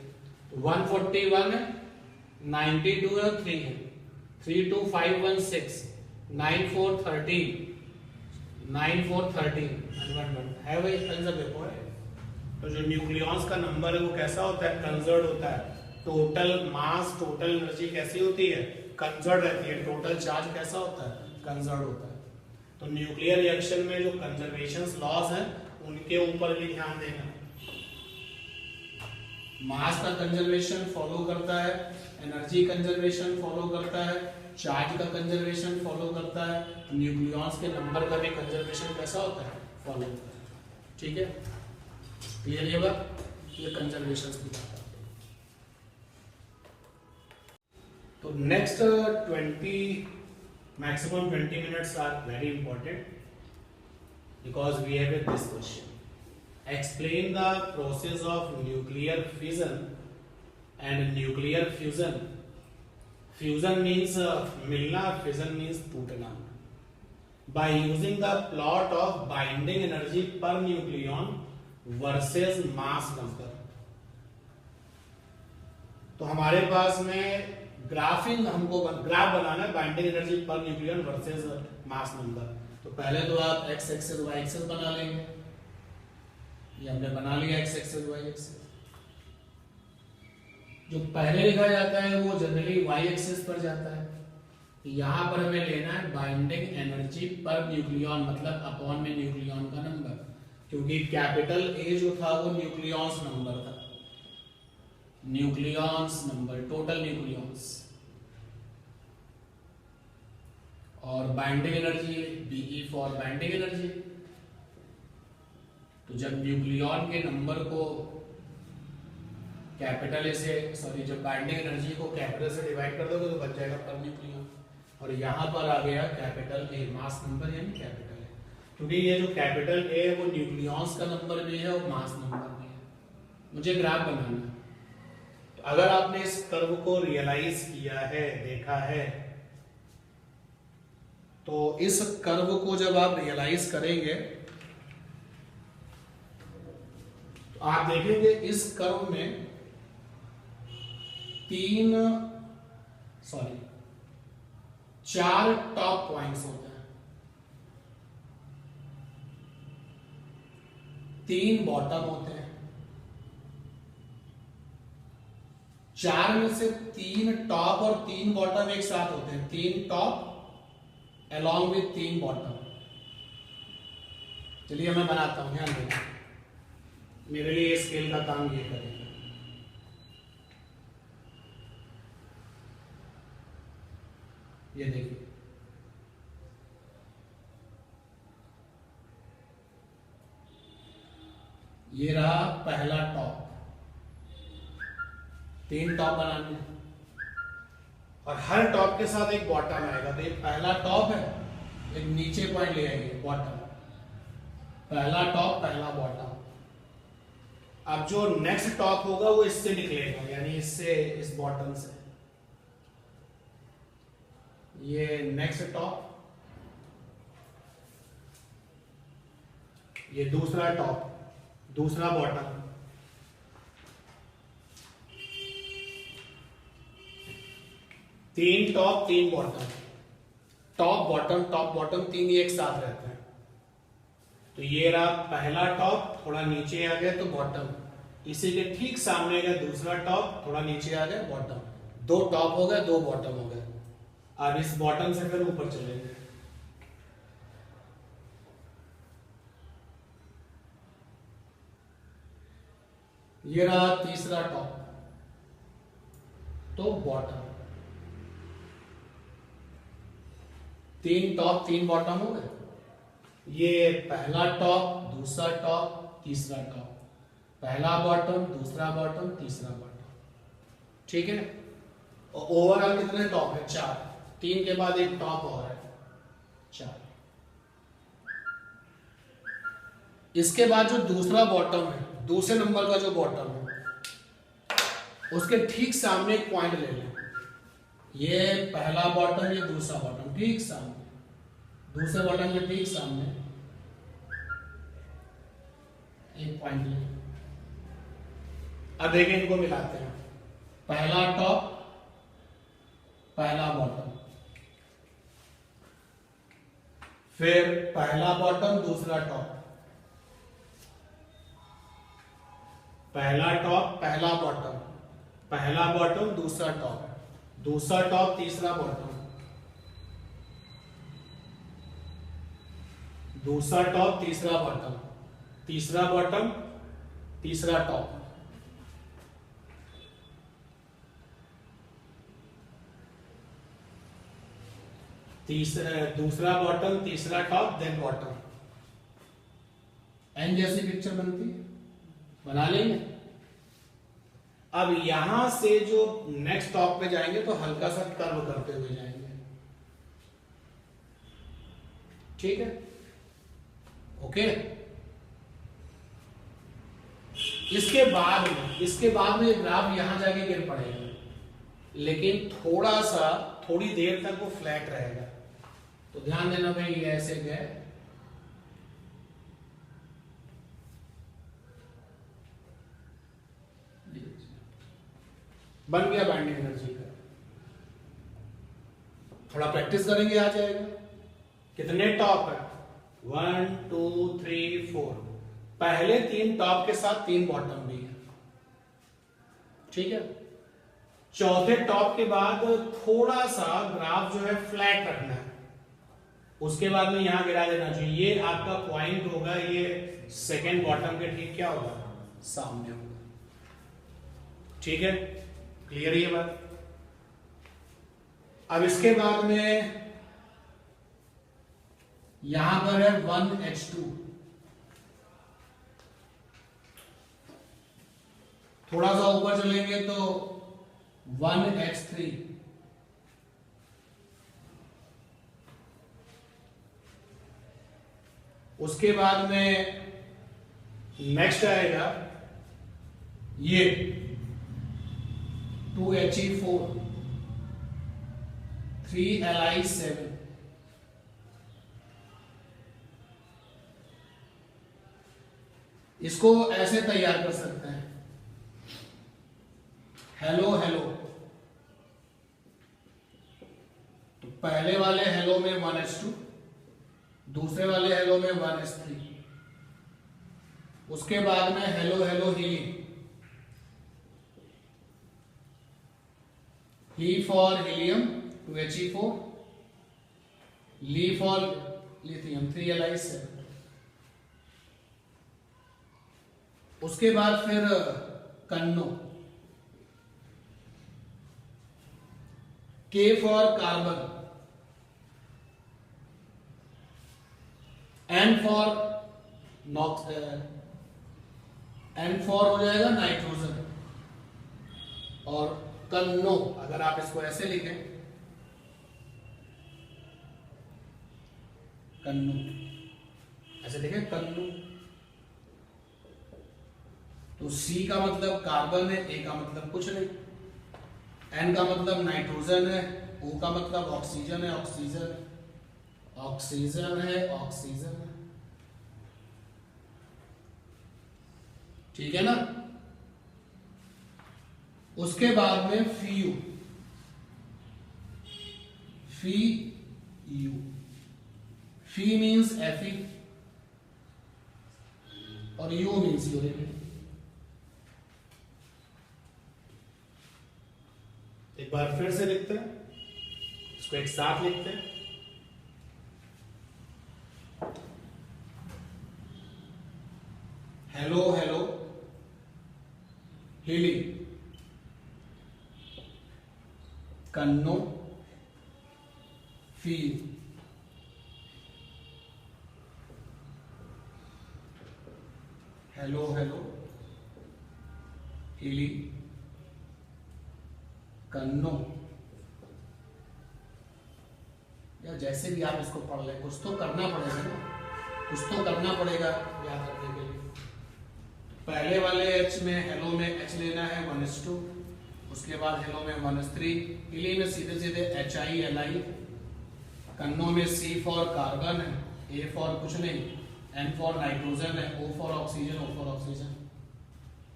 141 है, 92 है, 3 है, 32516, 9413, 9413 है वही कंजर्व देखो है। तो जो न्यूक्लियॉन्स का नंबर है वो कैसा होता है, कंजर्व होता है। टोटल मास, टोटल एनर्जी कैसी होती है, कंजर्व रहती है। टोटल चार्ज कैसा होता है, कंजर्व होता है। तो न्यूक्लियर रिएक्शन में जो कंजर्वेशन लॉज है उनके ऊपर भी ध्यान देना। मास का कंजर्वेशन फॉलो करता है, एनर्जी कंजर्वेशन फॉलो करता है, चार्ज का कंजर्वेशन फॉलो करता है, न्यूक्लियॉन्स के नंबर का भी कंजर्वेशन कैसा होता है, फॉलो होता है। ठीक है, क्लियर ये बात, ये कंजर्वेशन की बात है। तो next 20 maximum 20 minutes are very important because we have this question. Explain the process of nuclear fission and nuclear fusion. Fusion means milna, fission means टूटना. By using the plot of binding energy per nucleon versus mass number. तो हमारे पास में graphic, हमको graph बनाना है binding energy per nucleon versus mass number. तो पहले तो आप एक्स एक्सिस वाई एक्सिस बना लेंगे, ये हमने बना लिया एक्स एक्सिस वाई एक्सिस। जो पहले लिखा जाता है वो जनरली वाई एक्सिस पर जाता है। यहां पर हमें लेना है बाइंडिंग एनर्जी पर न्यूक्लियन, मतलब अपॉन में न्यूक्लियन का नंबर, क्योंकि कैपिटल ए जो था वो न्यूक्लियॉन्स नंबर था, न्यूक्लियॉन्स नंबर, टोटल न्यूक्लियॉन्स, और binding energy BE for binding energy. तो जब न्यूक्लियॉन के नंबर को कैपिटल ए से, सॉरी, जब बाइंडिंग एनर्जी को कैपिटल से डिवाइड कर दोगे तो बच जाएगा पर न्यूक्लियॉन, और यहां पर आ गया कैपिटल ए, मास नंबर यानी कैपिटल ए, क्योंकि ये जो कैपिटल ए है वो न्यूक्लियॉन्स का नंबर भी है और मास नंबर भी है। मुझे ग्राफ बनाना है। अगर आपने इस कर्व को रियलाइज किया है, देखा है, तो इस कर्व को जब आप रियलाइज करेंगे तो आप देखेंगे इस कर्व में चार टॉप पॉइंट्स होते हैं, 3 बॉटम होते हैं। 4 में से 3 टॉप और 3 बॉटम एक साथ होते हैं, 3 टॉप along with 3 बॉटम। चलिए मैं बनाता हूं, ध्यान देना, मेरे लिए स्केल का काम ये करेगा। ये देखिए, ये रहा पहला टॉप, 3 टॉप बनाने, और हर टॉप के साथ एक बॉटम आएगा। तो ये पहला टॉप है, एक नीचे पॉइंट ले आएंगे बॉटम, पहला टॉप पहला बॉटम। अब जो नेक्स्ट टॉप होगा वो इससे निकलेगा, यानी इससे, इस बॉटम से, ये नेक्स्ट टॉप, ये दूसरा टॉप, दूसरा बॉटम, तीन टॉप 3 बॉटम, टॉप बॉटम 3 एक साथ रहते हैं। तो ये रहा पहला टॉप, थोड़ा नीचे आ गया तो बॉटम, इसी के ठीक सामने गया दूसरा टॉप, थोड़ा नीचे आ गया बॉटम, 2 टॉप हो गए 2 बॉटम हो गए। अब इस बॉटम से फिर ऊपर चलेंगे, ये रहा तीसरा टॉप, तो बॉटम, 3 टॉप 3 बॉटम हो गए। ये पहला टॉप, दूसरा टॉप, तीसरा टॉप, पहला बॉटम, दूसरा बॉटम, तीसरा बॉटम। ठीक है। और ओवरऑल कितने टॉप है? 4। 3 के बाद एक टॉप और है, 4। इसके बाद जो दूसरा बॉटम है, दूसरे नंबर का जो बॉटम है, उसके ठीक सामने एक पॉइंट ले लें। ये पहला बॉटम, ये दूसरा बॉटम, ठीक सामने, दूसरे बॉटम के ठीक सामने एक पॉइंट ले। अब देखें, इनको मिलाते हैं। पहला टॉप, पहला बॉटम, फिर पहला बॉटम, दूसरा टॉप, पहला टॉप, पहला बॉटम, पहला बॉटम, दूसरा टॉप, दूसरा टॉप, तीसरा बॉटम, दूसरा टॉप, तीसरा बॉटम, तीसरा बॉटम, तीसरा टॉप, दूसरा बॉटम, तीसरा टॉप, देन बॉटम। एन जैसी पिक्चर बनती है, बना लेंगे। अब यहां से जो नेक्स्ट टॉप पे जाएंगे तो हल्का सा कर्व करते हुए जाएंगे, ठीक है, ओके। इसके बाद में ग्राफ यहां जाके गिर पड़ेगा, लेकिन थोड़ी देर तक वो फ्लैट रहेगा। तो ध्यान देना भाई, ये ऐसे गए, बन गया बाइंडिंग एनर्जी का। थोड़ा प्रैक्टिस करेंगे, आ जाएगा। कितने टॉप है? 1 2 3 4। पहले 3 टॉप के साथ 3 बॉटम भी है, ठीक है। चौथे टॉप के बाद थोड़ा सा ग्राफ जो है फ्लैट रखना है, उसके बाद में यहां गिरा देना चाहिए। ये आपका पॉइंट होगा, ये सेकेंड बॉटम के ठीक क्या होगा? सामने होगा, ठीक है। क्लियर ये बात? अब इसके बाद में यहां पर है 1H2, थोड़ा सा ऊपर चलेंगे तो 1H3, उसके बाद में नेक्स्ट आएगा ये 2He4, 3Li7, इसको ऐसे तैयार कर सकते हैं, हेलो हेलो। तो पहले वाले हेलो में 1H2, दूसरे वाले हेलो में 1H3, उसके बाद में hello hello healing, He for helium 2He4, Li for lithium 3Li7। उसके बाद फिर कन्नो, के for carbon, N for N for हो जाएगा नाइट्रोजन, और कन्नो, अगर आप इसको ऐसे लिखें, कन्नो ऐसे लिखें, कन्नो। तो सी का मतलब कार्बन है, ए का मतलब कुछ नहीं, एन का मतलब नाइट्रोजन है, ओ का मतलब ऑक्सीजन है, ऑक्सीजन ऑक्सीजन है, ऑक्सीजन है, ठीक है ना। उसके बाद में फी यू, फी मीन्स Fe और यू मीन्स यूरेनियम। एक बार फिर से लिखते हैं, इसको एक साथ लिखते हैं। हेलो हेलो हीलिंग, कन्नो, फी, हेलो हेलो हीलिंग, कन्नो, या जैसे भी आप इसको पढ़ लें, कुछ तो करना पड़ेगा ना, कुछ तो करना पड़ेगा याद रखने के लिए। पहले वाले H में हेलो में H लेना है 1:2, उसके बाद हेलो में 1:3, इली में सीधे सीधे HI Li, कन्नो में C फॉर कार्बन है, A फॉर कुछ नहीं, N फॉर नाइट्रोजन है, O for oxygen, O for oxygen.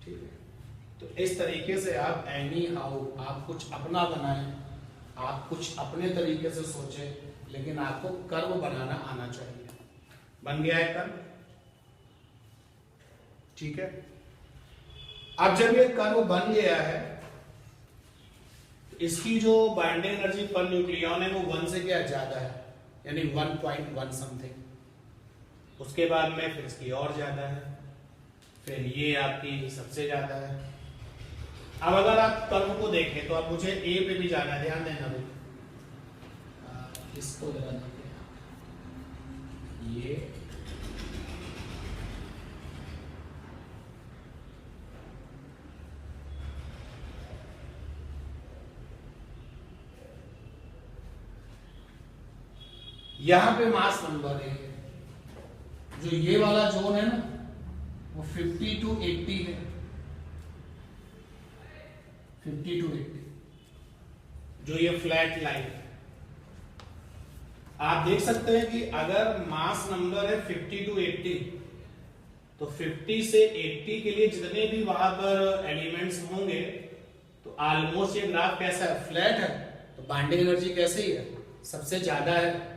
ठीक है, तो इस तरीके से आप एनी हाउ आप कुछ अपना बनाएं, आप कुछ अपने तरीके से सोचें, लेकिन आपको कर्व बनाना आना चाहिए। बन गया है कर्व, ठीक है। अब जब ये कर्व बन गया है, तो इसकी जो बाइंडिंग एनर्जी पर न्यूक्लियन है वो 1 से क्या ज्यादा है, यानी 1.1 समथिंग। उसके बाद में फिर इसकी और ज्यादा है, फिर ये आपकी सबसे ज्यादा है। अब अगर आप कर्व को देखें तो आप मुझे ए पे भी जाना है, ध्यान देना भाई, इसको जरा देखिए, ये यहां पे मास नंबर है, जो ये वाला जोन है ना वो 50 to 80 है, 50 to 80, जो ये फ्लैट लाइन। आप देख सकते हैं कि अगर मास नंबर है 50 to 80, तो 50 से 80 के लिए जितने भी वहां पर एलिमेंट्स होंगे, तो ऑलमोस्ट ये ग्राफ कैसा है, फ्लैट है। तो बाइंडिंग एनर्जी कैसी है, सबसे ज्यादा है।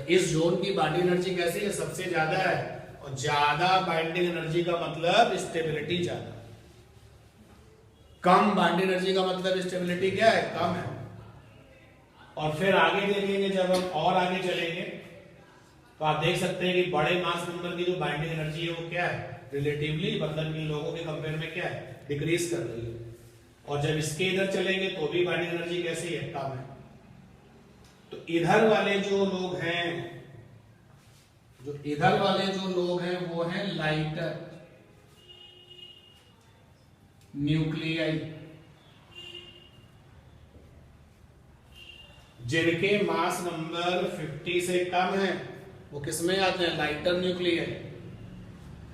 इस जोन की बाइंडिंग एनर्जी कैसी है, सबसे ज्यादा है। और ज्यादा बाइंडिंग एनर्जी का मतलब स्टेबिलिटी ज्यादा, कम बाइंडिंग एनर्जी का मतलब स्टेबिलिटी क्या है, कम है। और फिर आगे देखेंगे, जब हम और आगे चलेंगे तो आप देख सकते हैं कि बड़े मास नंबर की जो बाइंडिंग एनर्जी है वो क्या है, रिलेटिवली मतलब इन लोगों के कंपेयर में क्या है, डिक्रीज कर रही है। और जब इसके इधर चलेंगे तो भी बाइंडिंग एनर्जी कैसी है, कम है। तो इधर वाले जो लोग हैं, जो इधर वाले जो लोग हैं वो हैं लाइटर न्यूक्लियाई, जिनके मास नंबर 50 से कम है वो किसमें आते हैं, लाइटर न्यूक्लियाई।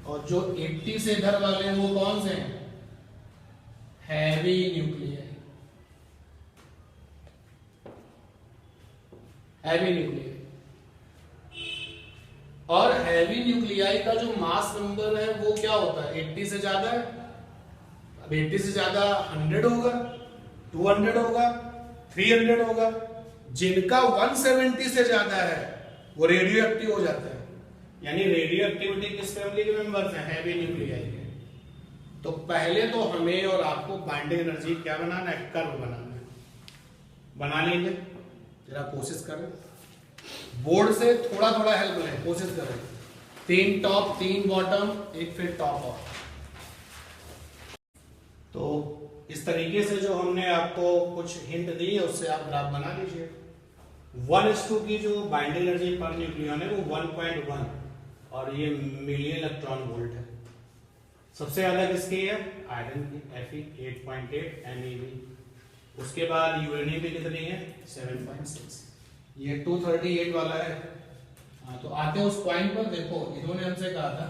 और जो 80 से इधर वाले हैं वो कौन से हैं, हैवी न्यूक्लियाई, हैवी न्यूक्लियाई। और हैवी न्यूक्लियाई का जो मास नंबर है वो क्या होता है, 80 से ज्यादा है। अब 80 से ज्यादा 100 होगा, 200 होगा, 300 होगा। जिनका 170 से ज्यादा है वो रेडियो एक्टिव हो जाता है। यानी रेडियो एक्टिविटी किस फैमिली के मेंबर्स हैं, हैवी न्यूक्लियाई के। तो पहले तो हमें और आपको बाइंडिंग एनर्जी क्या बनाना है, कर्व बनाना है। बना लेंगे, जरा कोशिश करें, बोर्ड से थोड़ा थोड़ा हेल्प लें, कोशिश करें। 3 टॉप 3 बॉटम, एक फिर टॉप ऑफ। तो इस तरीके से जो हमने आपको कुछ हिंट दी है उससे आप ग्राफ बना लीजिए। 1:2 की जो बाइंडिंग एनर्जी पर न्यूक्लियन है वो 1.1 और ये मिलियन इलेक्ट्रॉन वोल्ट है। सबसे ज्यादा किसकी है, आयरन की, Fe 8.8, MeV। उसके बाद यूरेनियम की कितनी है, 7.6। ये 238 वाला है। हाँ, तो आते हैं उस पॉइंट पर। देखो इन्होंने हमसे कहा था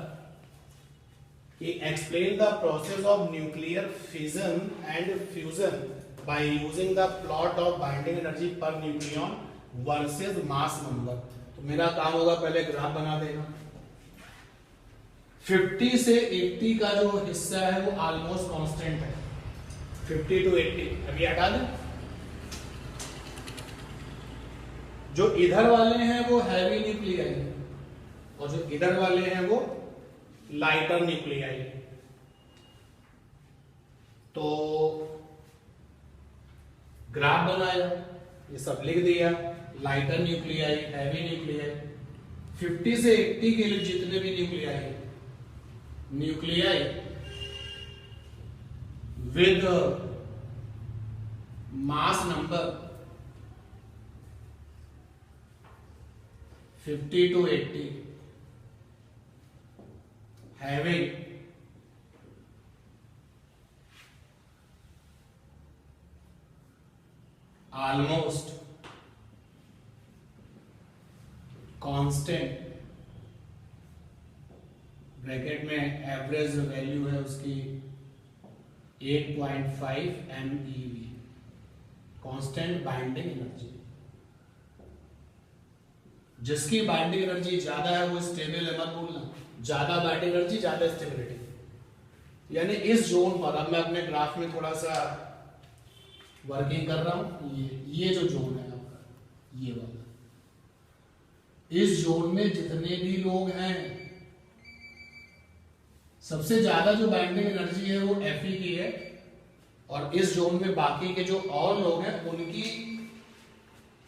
कि explain the process of nuclear fission and fusion by using the plot of binding energy per nucleon versus mass number. तो मेरा काम होगा पहले ग्राफ बना देना। 50 से 80 का जो हिस्सा है वो ऑलमोस्ट कांस्टेंट है, 50 to 80। अभी हटा दें। जो इधर वाले हैं वो हैवी न्यूक्लियाई और जो इधर वाले हैं वो लाइटर न्यूक्लियाई। तो ग्राफ बनाया, ये सब लिख दिया, लाइटर न्यूक्लियाई, हैवी न्यूक्लियाई। 50 से 80 के लिए जितने भी nuclei with mass number 50 to 80 having almost constant, bracket में एवरेज वैल्यू है उसकी 8.5 MeV, कांस्टेंट बाइंडिंग एनर्जी। जिसकी बाइंडिंग एनर्जी ज्यादा है वो स्टेबल है, मत भूलना। ज्यादा बाइंडिंग एनर्जी ज्यादा स्टेबिलिटी। यानी इस जोन पर, अब मैं अपने ग्राफ में थोड़ा सा वर्किंग कर रहा हूं, ये जो जोन है आपका, ये वाला, इस जोन में जितने भी लोग हैं, सबसे ज्यादा जो बाइंडिंग एनर्जी है वो Fe की है, और इस जोन में बाकी के जो और लोग हैं उनकी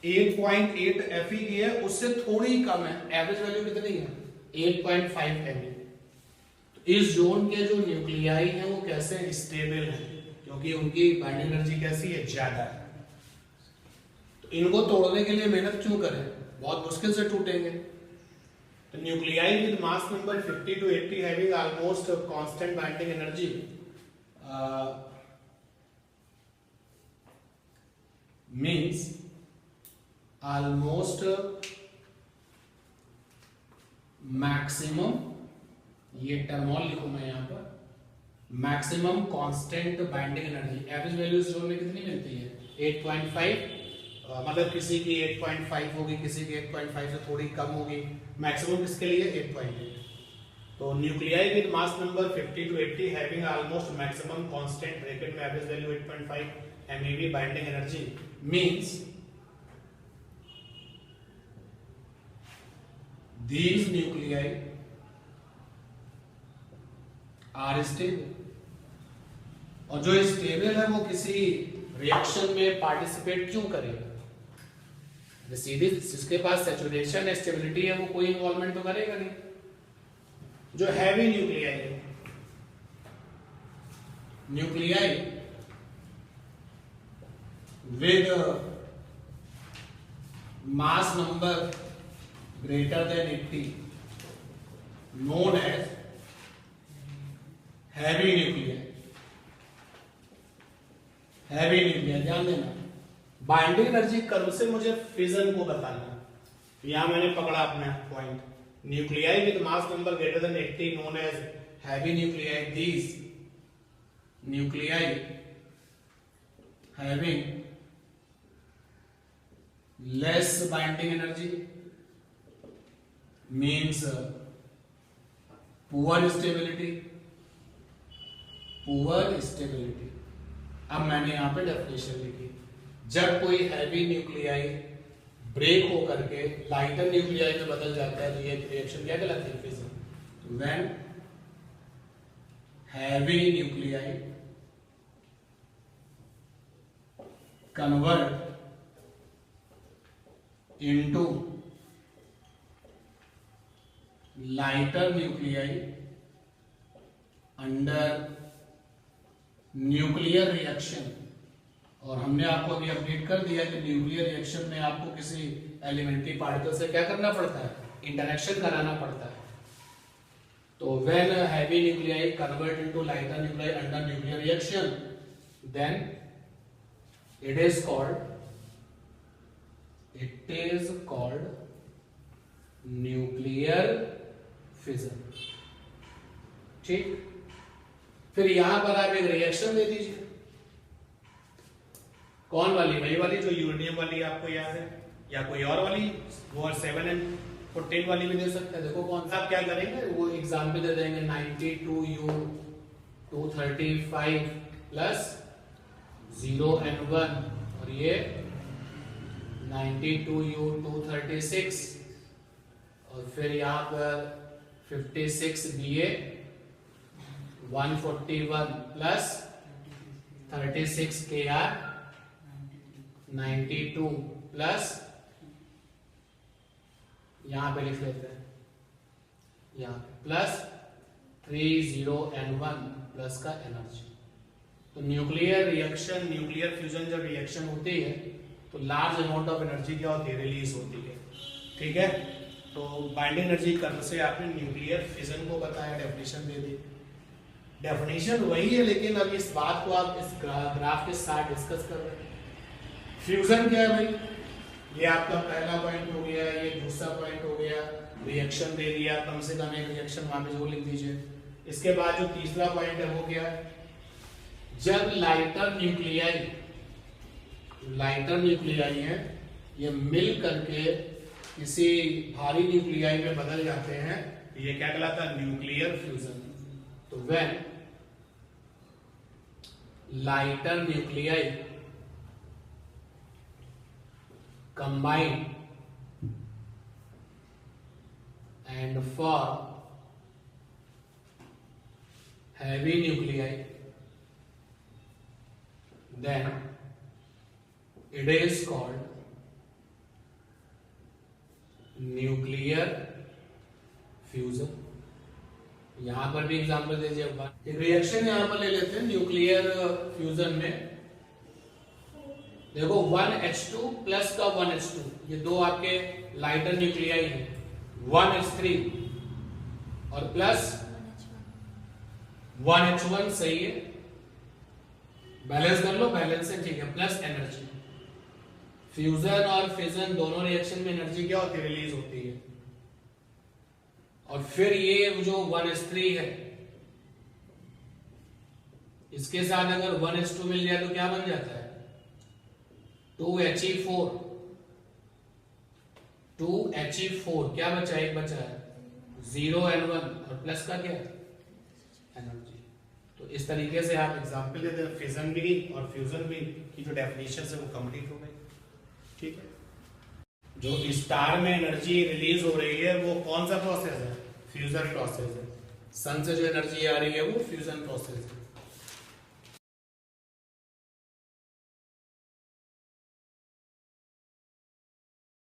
8.8 Fe की है, उससे थोड़ी कम है। एवरेज वैल्यू कितनी है? 8.5 Me। तो इस जोन के जो न्यूक्लियाई हैं वो कैसे स्टेबल हैं, क्योंकि उनकी बाइंडिंग एनर्जी कैसी है? ज्यादा है। तो इनको तोड़ने के लिए मेहनत क्यों करें? बहुत मुश्किल से टूटेंगे। तो nuclei with mass number 50 to 80 having almost constant binding energy means almost maximum, ये टर्मोल लिखूं मैं यहां पर, maximum constant binding energy. Average value इस जोन में कितनी मिलती है? 8.5, मतलब किसी की 8.5 होगी, किसी की 8.5 से थोड़ी कम होगी। मैक्सिमम किसके लिए? 8.8। तो nuclei with mass number 50 to 80 having almost maximum constant, bracket में average value 8.5 MeV binding energy means these nuclei are stable। और जो स्टेबल है वो किसी रिएक्शन में पार्टिसिपेट क्यों करेगा? सीधे जिसके पास सैचुरेशन है, स्टेबिलिटी है, वो कोई इन्वॉल्वमेंट तो करेगा नहीं। जो हैवी न्यूक्लियाई है, nuclei with mass number greater than 80 known as heavy nuclei। heavy nuclei ध्यान देना। बाइंडिंग एनर्जी कर्व से मुझे फिजन को बताना, यहां मैंने पकड़ा अपना point. Nuclei with mass number greater than 80 known as heavy nuclei। these nuclei having less binding energy means poor stability। poor stability। अब मैंने यहां पे डेफिनेशन लिखी, जब कोई हैवी न्यूक्लियाई ब्रेक हो करके लाइटर न्यूक्लियाई में बदल जाता है तो ये रिएक्शन क्या कहलाती है? Fission. When heavy nuclei convert into lighter nuclei under nuclear reaction. और हमने आपको अभी अपडेट कर दिया कि न्यूक्लियर रिएक्शन में आपको किसी एलिमेंट्री पार्टिकल से क्या करना पड़ता है? इंटरेक्शन कराना पड़ता है। तो when heavy nuclei convert into lighter nuclei under nuclear reaction, then it is called nuclear fission. ठीक, फिर यहां पर आप एक रिएक्शन दे दीजिए। कौन वाली? वही वाली जो यूरेनियम वाली आपको याद है, या कोई और वाली, वो 7N14 वाली भी दे सकते हैं। देखो कौन सा आप क्या करेंगे, वो एग्जाम्पल दे देंगे 92U235 प्लस 0N1, और ये 92U236, और फिर यहां पर 56BA 141 प्लस 36KR 92 प्लस, यहां पे लिख लेते हैं, यहां प्लस 30N1 प्लस का एनर्जी। तो न्यूक्लियर रिएक्शन, न्यूक्लियर फ्यूजन जब रिएक्शन होती है तो लार्ज अमाउंट ऑफ एनर्जी क्या होती है? रिलीज होती है। ठीक है, तो बाइंडिंग एनर्जी कर्व से आपने न्यूक्लियर फिजन को बताया, डेफिनेशन दे दी। डेफिनेशन वही है, लेकिन अब इस बात को आप इस ग्राफ के साथ डिस्कस कर रहे हैं। फ्यूजन क्या है भाई? ये आपका पहला पॉइंट हो गया, ये दूसरा पॉइंट हो गया, रिएक्शन दे दिया, कम से कम एक रिएक्शन वहां पे जो लिख दीजिए। इसके बाद जो तीसरा पॉइंट है वो क्या है? जब लाइटर न्यूक्लियाई है ये मिल करके किसी भारी न्यूक्लियाई में बदल जाते हैं, ये क्या कहलाता है? Nuclear fusion. तो when lighter nuclei combine and form heavy nuclei, then it is called nuclear fusion. यहां पर भी एग्जांपल दीजिए एक बार। एक रिएक्शन यहां पर ले लेते हैं न्यूक्लियर फ्यूजन में। देखो 1H2 प्लस का 1H2, ये दो आपके लाइटर न्यूक्लियाई हैं, 1H3 और प्लस 1H1, सही है, बैलेंस कर लो, बैलेंस है, ठीक है, प्लस एनर्जी। फ्यूजन और फिजन दोनों रिएक्शन में एनर्जी क्या होती है? रिलीज होती है। और फिर ये जो 1H3 है इसके साथ अगर 1H2 मिल जाए तो क्या बन जाता है? 2He4, 2He4, क्या बचा? एक बचा है 0N1 और प्लस का क्या? एनर्जी। तो इस तरीके से आप एग्जांपल देते हैं फिजन भी और फ्यूजन भी की जो डेफिनेशन है वो कंप्लीट हो गई। ठीक है, जो स्टार में एनर्जी रिलीज हो रही है वो कौन सा प्रोसेस है? फ्यूजन प्रोसेस है। सन से जो एनर्जी आ रही है वो फ्यूजन प्रोसेस है।